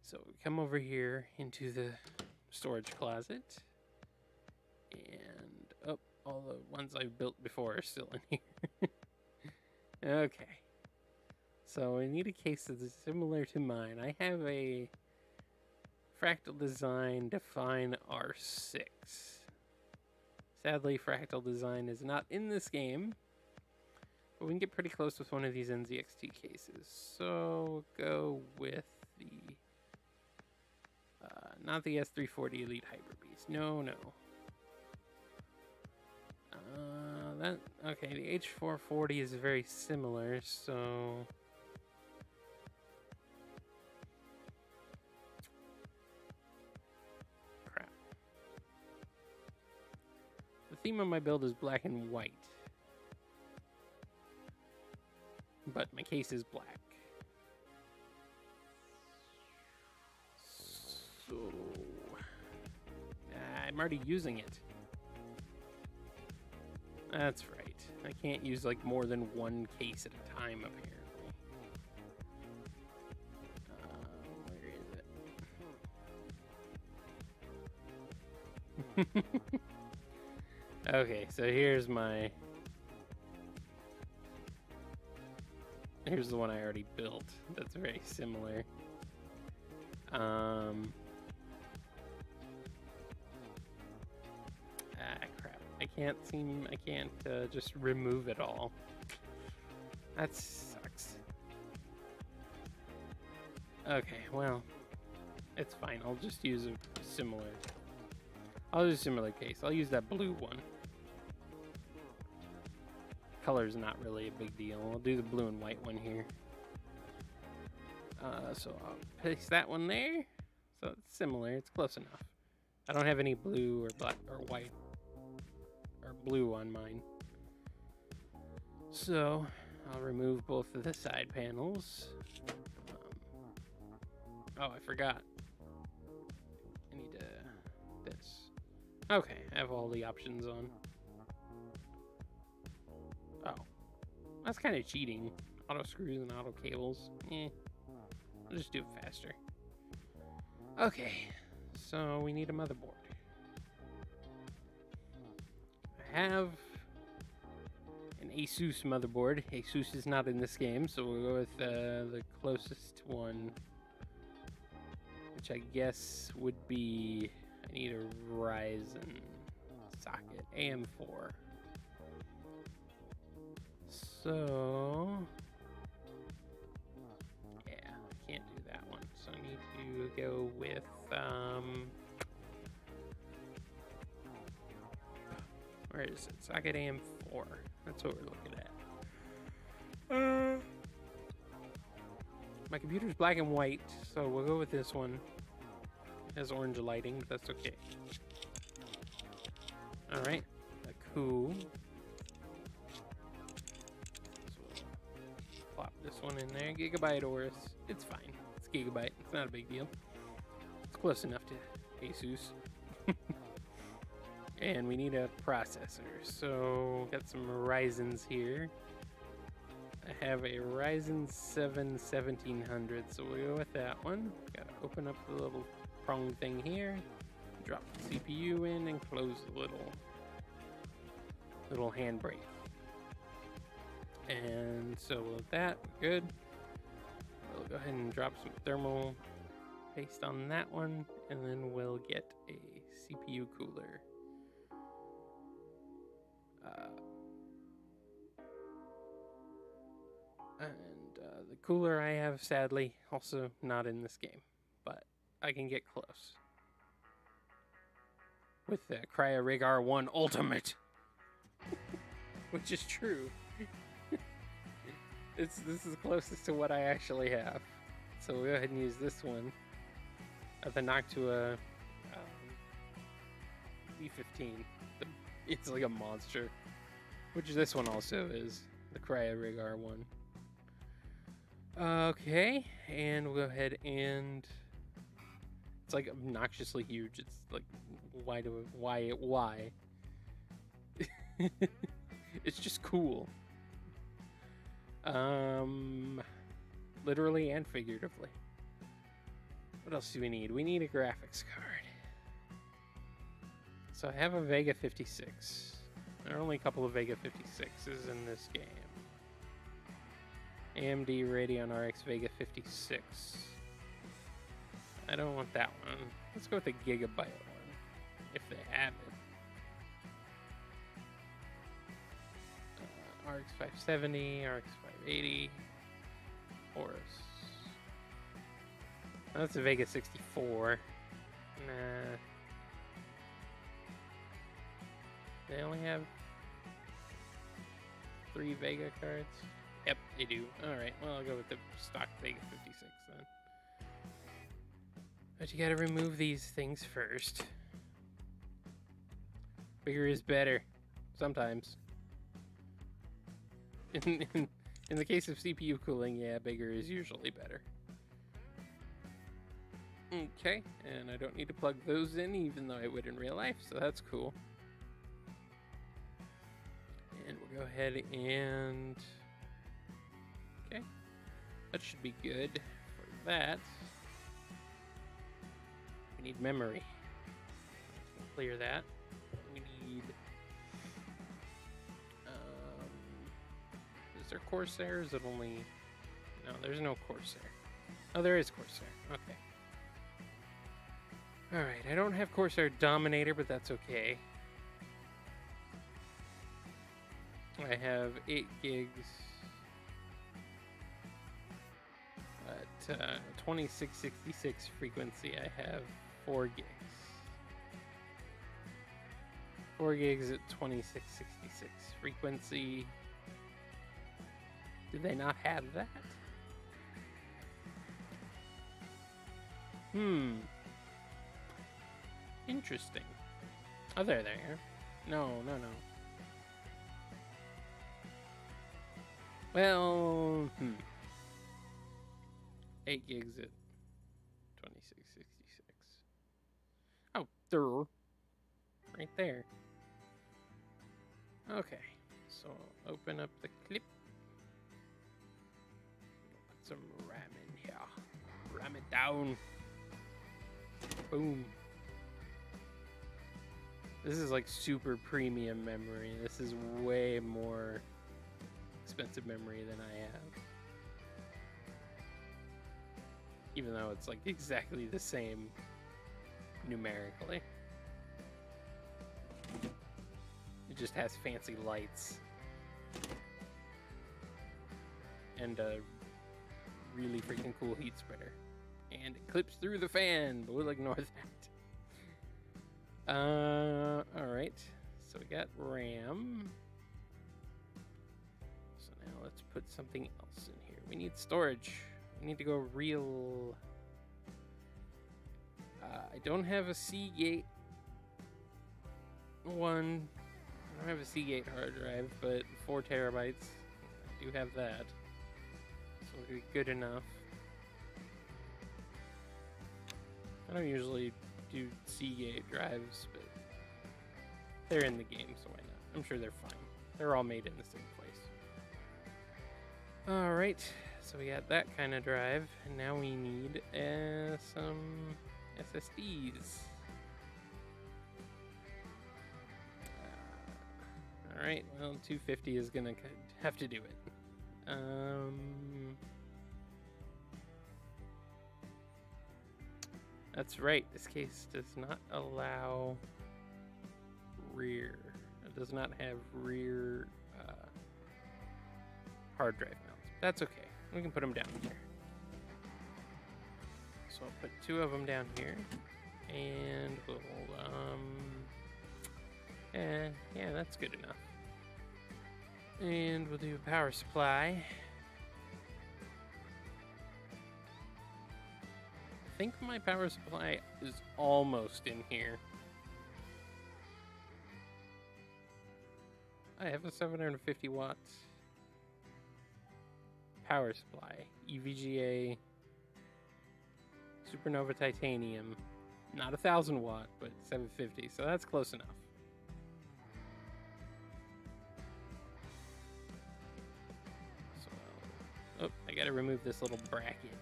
So we come over here into the storage closet. And, oh, all the ones I've built before are still in here. Okay. So I need a case that's similar to mine. I have a Fractal Design Define R6. Sadly, Fractal Design is not in this game, but we can get pretty close with one of these NZXT cases. So we'll go with the, not the S340 Elite Hyper Beast. No. Okay, the H440 is very similar, so... Crap. The theme of my build is black and white. But my case is black. So... I'm already using it. That's right. I can't use like more than one case at a time, apparently. Where is it? Okay, so here's my... Here's the one I already built. That's very similar. Crap. I can't just remove it all. That sucks. Okay, well, it's fine. I'll just use a similar... I'll use a similar case. I'll use that blue one. Color's not really a big deal. I'll do the blue and white one here. So I'll place that one there. So it's similar. It's close enough. I don't have any blue or black or white or blue on mine. So I'll remove both of the side panels. Oh, I forgot. I need this. Okay, I have all the options on. Oh, that's kind of cheating. Auto screws and auto cables. I'll just do it faster. Okay, so we need a motherboard. I have an Asus motherboard. Asus is not in this game, so we'll go with the closest one, which I guess would be, I need a Ryzen socket, AM4. So, yeah, I can't do that one. So I need to go with, where is it? Socket AM4. That's what we're looking at. My computer's black and white, so we'll go with this one. It has orange lighting, but that's okay. Alright, cool. So we'll plop this one in there. Gigabyte Oris. It's fine. It's Gigabyte. It's not a big deal. It's close enough to Asus. And we need a processor. So got some Ryzens here. I have a Ryzen 7 1700, so we'll go with that one. Gotta open up the little prong thing here, drop the CPU in, and close the little handbrake. And so with that, we're good. We'll go ahead and drop some thermal paste on that one, and then we'll get a CPU cooler. The cooler I have, sadly, also not in this game, but I can get close with the CryoRig R1 Ultimate, which is true. This is closest to what I actually have, so we'll go ahead and use this one. I have the Noctua V15. It's like a monster, which this one also is, the CryoRig R1. Okay, and we'll go ahead and it's like obnoxiously huge. It's like, why? It's just cool. Literally and figuratively. What else do we need? We need a graphics card. So I have a Vega 56. There are only a couple of Vega 56s in this game. AMD Radeon RX Vega 56. I don't want that one. Let's go with the Gigabyte one, if they have it. RX 570, RX 580, Horus. Oh, that's a Vega 64. Nah. They only have 3 Vega cards. Yep, they do. Alright, well, I'll go with the stock Vega 56 then. But you gotta remove these things first. Bigger is better. Sometimes. In the case of CPU cooling, yeah, bigger is usually better. Okay, and I don't need to plug those in, even though I would in real life, so that's cool. And we'll go ahead and... Okay, that should be good for that. We need memory. Clear that. We need... is there Corsair? Is it only... No, there's no Corsair. Oh, there is Corsair. Okay. Alright, I don't have Corsair Dominator, but that's okay. I have 8 gigs at 2666 frequency. I have 4 gigs. 4 gigs at 2666 frequency. Do they not have that? Interesting. Oh, there. No. Well, 8 gigs at 2666. Oh, there. Right there. Okay, so open up the clip. Put some RAM in here. Ram it down. Boom. This is like super premium memory. This is way more expensive memory than I have. Even though it's like exactly the same numerically. It just has fancy lights. And a really freaking cool heat spreader. And it clips through the fan, but we'll ignore that. Alright. So we got RAM. So now let's put something else in here. We need storage. We need to go real... I don't have a Seagate one. I don't have a Seagate hard drive, but 4 terabytes. I do have that. So it'll be good enough. I don't usually do Seagate drives, but they're in the game, so why not? I'm sure they're fine. They're all made in the same place. Alright, so we got that kind of drive, and now we need some SSDs. Alright, well, 250 is gonna have to do it. That's right, this case does not allow rear. It does not have rear hard drive mounts. That's okay, we can put them down here. So I'll put 2 of them down here, and we'll, yeah, that's good enough. And we'll do a power supply. I think my power supply is almost in here. I have a 750 watts power supply. EVGA Supernova Titanium. Not 1,000 watt, but 750, so that's close enough. So, oh, I gotta remove this little bracket.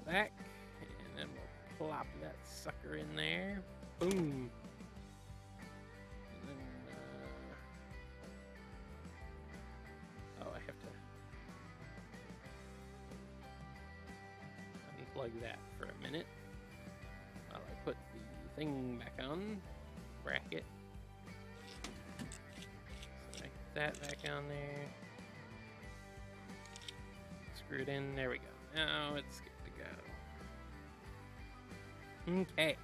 Back, and then we'll plop that sucker in there. Boom. And then, oh, I have to unplug that for a minute while I put the thing back on. Bracket. So I put that back on there. Screw it in. There we go. Now it's good to go. Okay.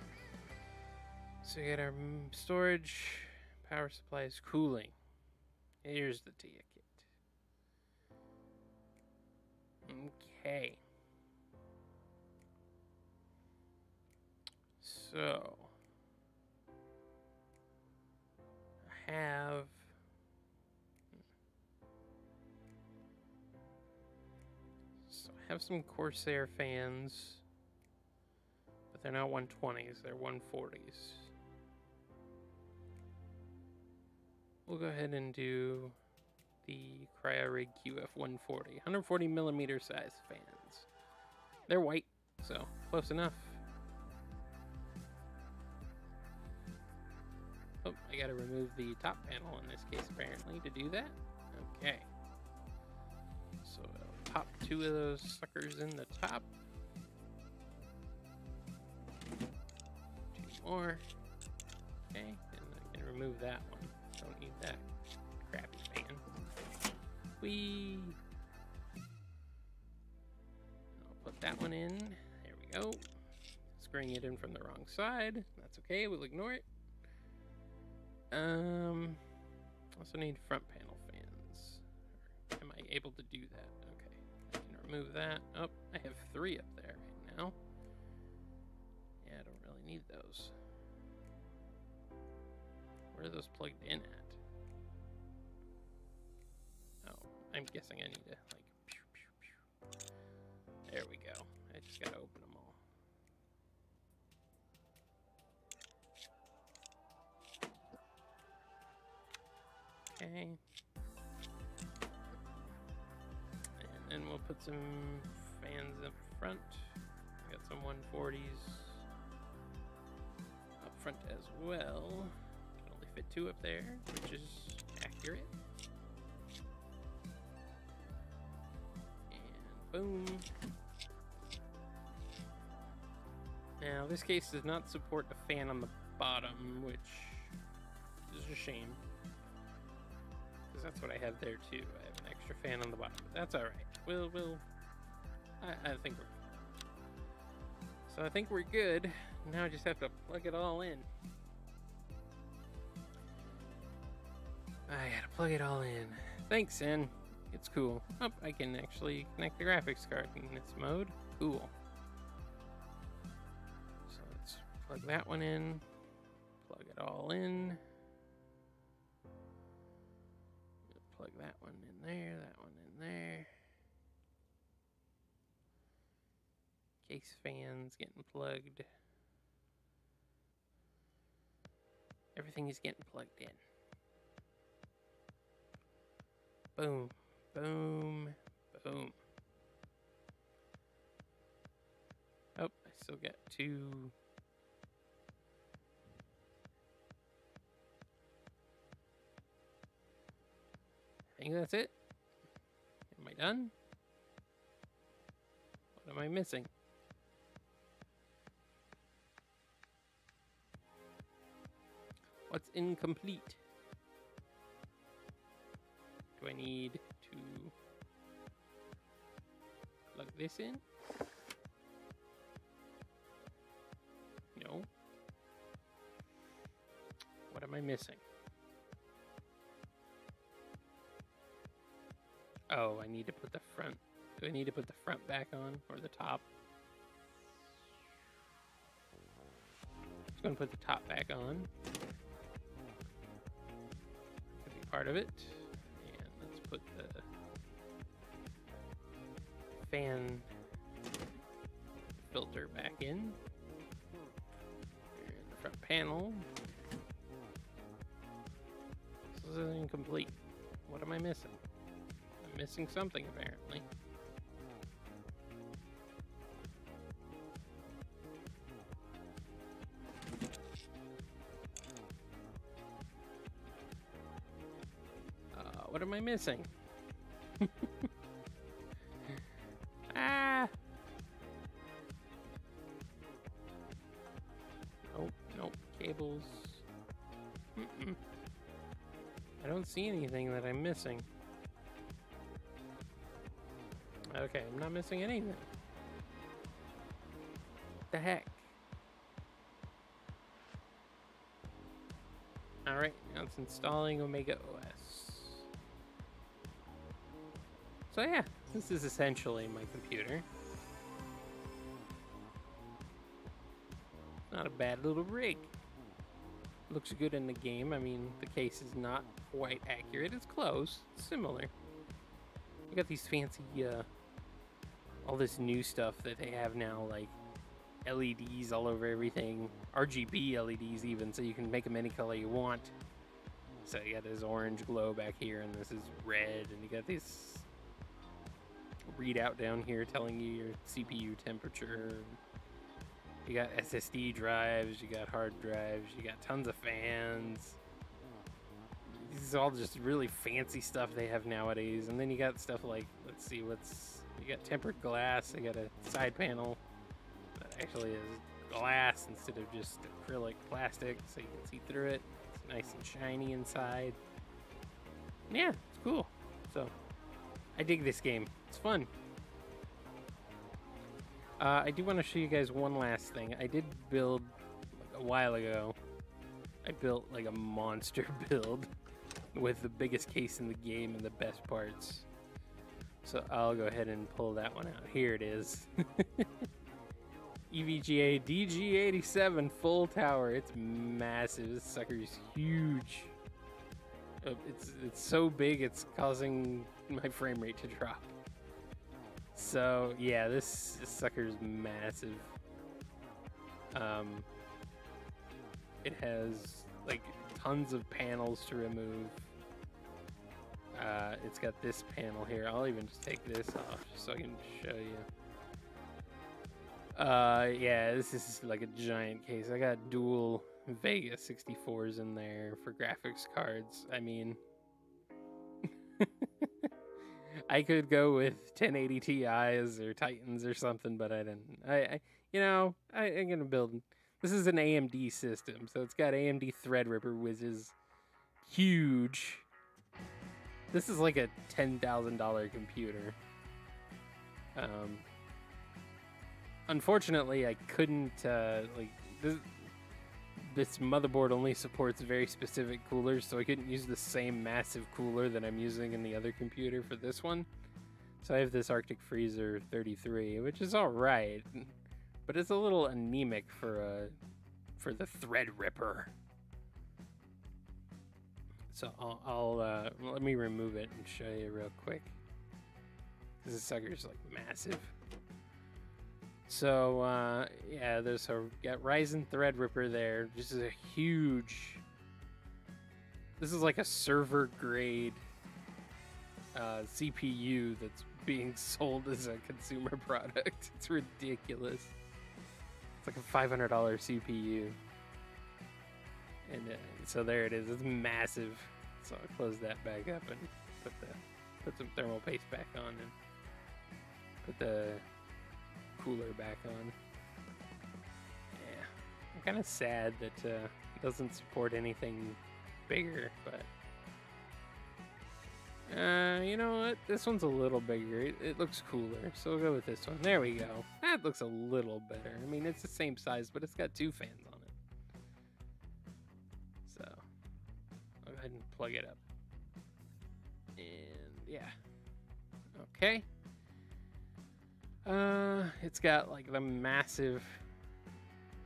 So we got our storage, power supplies, cooling. Here's the TIA kit. Okay. So I have some Corsair fans, but they're not 120s, they're 140s. We'll go ahead and do the CryoRig QF 140, 140 millimeter size fans. They're white, so close enough. Oh, I gotta remove the top panel in this case, apparently, to do that. Okay. So I'll pop 2 of those suckers in the top. 2 more. Okay, and I can remove that one. Don't need that crappy fan. Whee! I'll put that one in. There we go. Screwing it in from the wrong side. That's okay, we'll ignore it. Also need front panel fans. Am I able to do that? Okay, I can remove that. Oh, I have 3 up there right now. Yeah, I don't really need those. Where are those plugged in at? Oh, I'm guessing I need to, like, pew, pew, pew. There we go. I just gotta open them all. Okay. And then we'll put some fans up front. I got some 140s up front as well. Can only fit 2 up there, which is accurate. And boom. Now, this case does not support a fan on the bottom, which is a shame. Because that's what I have there too. I have an extra fan on the bottom, but that's alright. I think we're good. So I think we're good. Now I just have to plug it all in. I gotta plug it all in. Thanks, Sin. It's cool. Oh, I can actually connect the graphics card in this mode. Cool. So let's plug that one in. Plug it all in. Plug that one in there, that one in there. Case fans getting plugged. Everything is getting plugged in. Boom, boom, boom. Oh, I still got 2. I think that's it. Am I done? What am I missing? What's incomplete? Do I need to plug this in? No. What am I missing? Oh, I need to put the front. Do I need to put the front back on or the top? Just gonna put the top back on. Could be part of it. And let's put the fan filter back in. And the front panel. This is incomplete. What am I missing? Missing something, apparently. What am I missing? Ah! Nope, nope. Cables. I don't see anything that I'm missing. Okay, I'm not missing anything. What the heck? Alright, now it's installing Omega OS. So yeah, this is essentially my computer. Not a bad little rig. Looks good in the game. I mean, the case is not quite accurate. It's close. It's similar. You got these fancy, all this new stuff that they have now, like LEDs all over everything. RGB LEDs even, so you can make them any color you want. So you got this orange glow back here, and this is red, and you got this readout down here telling you your CPU temperature. You got SSD drives, you got hard drives, you got tons of fans. This is all just really fancy stuff they have nowadays. And then you got stuff like, let's see, you got tempered glass. You got a side panel that actually is glass instead of just acrylic plastic, so you can see through it. It's nice and shiny inside. And yeah, it's cool. So I dig this game. It's fun. I do want to show you guys one last thing. I did build, like, a while ago, I built like a monster build with the biggest case in the game and the best parts. So I'll go ahead and pull that one out. Here it is. EVGA DG87 full tower. It's massive. This sucker's huge. It's so big it's causing my frame rate to drop. So yeah, this sucker's massive. It has like tons of panels to remove. It's got this panel here. I'll even just take this off just so I can show you. Yeah, this is like a giant case. I got dual Vega 64s in there for graphics cards. I mean, I could go with 1080 Ti's or Titans or something, but I didn't. I'm gonna build. This is an AMD system, so it's got AMD Threadripper, which is huge. This is like a $10,000 computer. Unfortunately, I couldn't, this motherboard only supports very specific coolers, so I couldn't use the same massive cooler that I'm using in the other computer for this one. So I have this Arctic Freezer 33, which is alright, but it's a little anemic for the Threadripper. So I'll let me remove it and show you real quick. This sucker's like massive. So yeah, got Ryzen Threadripper there. This is a huge. This is like a server grade CPU that's being sold as a consumer product. It's ridiculous. It's like a $500 CPU. And so there it is. It's massive. So I'll close that back up and put some thermal paste back on and put the cooler back on. Yeah, I'm kind of sad that it doesn't support anything bigger, but you know what? This one's a little bigger. It looks cooler, so we'll go with this one. There we go. That looks a little better. I mean, it's the same size, but it's got two fans on it. So I'll go ahead and plug it up. And yeah. Okay. It's got like the massive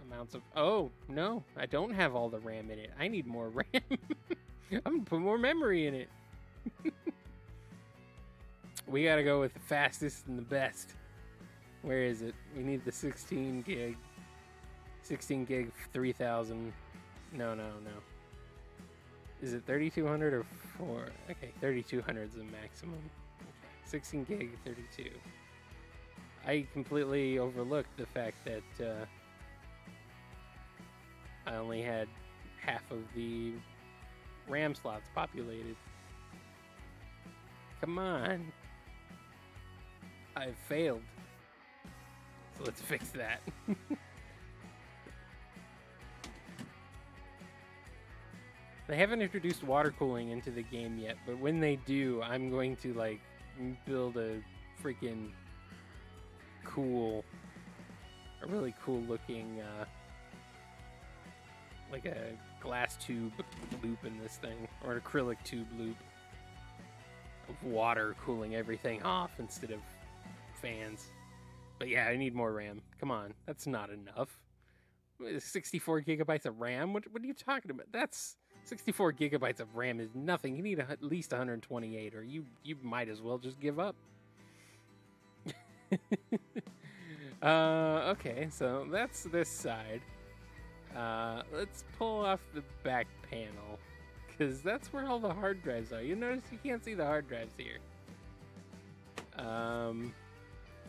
amounts of. Oh no, I don't have all the RAM in it. I need more RAM. I'm gonna put more memory in it. We gotta go with the fastest and the best. Where is it? We need the 16 gig 3000. No. Is it 3200 or 4? Okay, 3200 is the maximum. Okay. 16 gig 32. I completely overlooked the fact that I only had half of the RAM slots populated. Come on. I've failed. So let's fix that. They haven't introduced water cooling into the game yet, but when they do, I'm going to like build a freaking a really cool looking like a glass tube loop in this thing, or an acrylic tube loop of water cooling everything off instead of fans. But yeah, I need more RAM. Come on, that's not enough. 64 gigabytes of RAM? What are you talking about? That's 64 gigabytes of RAM is nothing. You need at least 128, or you might as well just give up. Okay, so that's this side. Let's pull off the back panel, because that's where all the hard drives are. You notice you can't see the hard drives here.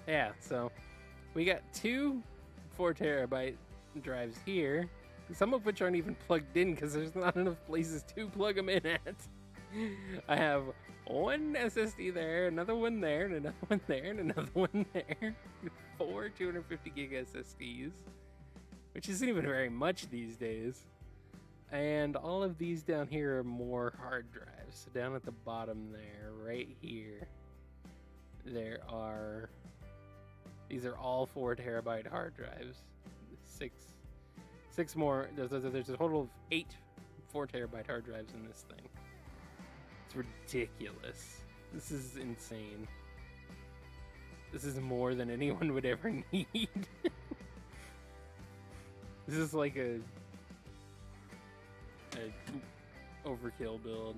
Yeah, so we got two 4 terabyte drives here, some of which aren't even plugged in because there's not enough places to plug them in at. I have one SSD there, another one there, and another one there, and another one there. 4 250 gig SSDs, which isn't even very much these days. And all of these down here are more hard drives. So down at the bottom there, right here, these are all 4 terabyte hard drives. Six more. There's a total of 8 4 terabyte hard drives in this thing. It's ridiculous. This is insane. This is more than anyone would ever need. This is like a overkill build.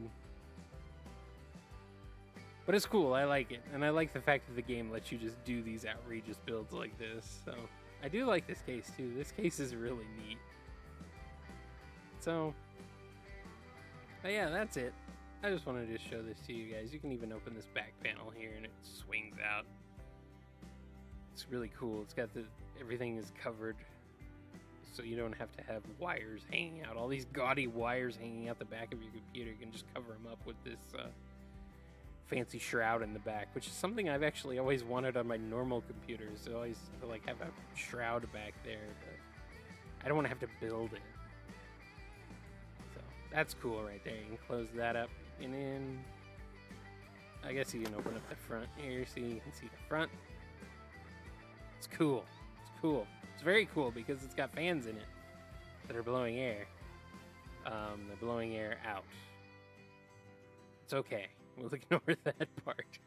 But it's cool, I like it. And I like the fact that the game lets you just do these outrageous builds like this. So, I do like this case too. This case is really neat. So, but yeah, that's it. I just wanted to show this to you guys. You can even open this back panel here and it swings out. It's really cool. It's got everything is covered, so you don't have to have wires hanging out. All these gaudy wires hanging out the back of your computer. You can just cover them up with this fancy shroud in the back, which is something I've actually always wanted on my normal computers. So always to like have a shroud back there, but I don't want to have to build it. So that's cool right there. You can close that up, and then I guess you can open up the front here so you can see the front. It's cool. It's cool. It's very cool because it's got fans in it that are blowing air. They're blowing air out. It's okay. We'll ignore that part.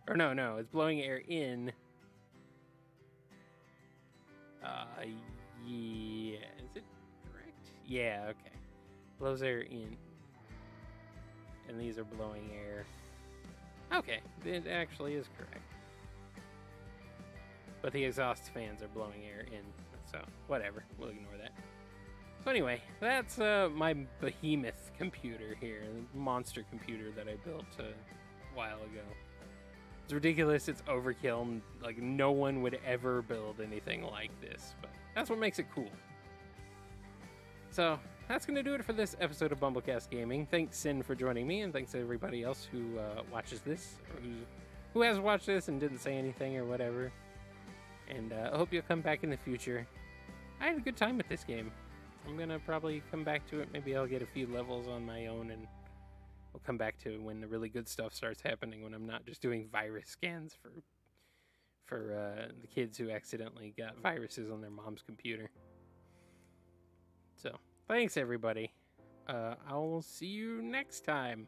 Or no, it's blowing air in. Yeah, is it correct? Yeah, okay. Blows air in. And these are blowing air. Okay, it actually is correct. But the exhaust fans are blowing air in, so whatever, we'll ignore that. So anyway, that's my behemoth computer here, the monster computer that I built a while ago. It's ridiculous, it's overkill, like no one would ever build anything like this, but that's what makes it cool. So, that's going to do it for this episode of BumbleKast Gaming. Thanks, Sin, for joining me, and thanks to everybody else who watches this, or who has watched this and didn't say anything or whatever. And I hope you'll come back in the future. I had a good time with this game. I'm going to probably come back to it. Maybe I'll get a few levels on my own, and we'll come back to it when the really good stuff starts happening, when I'm not just doing virus scans for the kids who accidentally got viruses on their mom's computer. So, thanks everybody. I'll see you next time.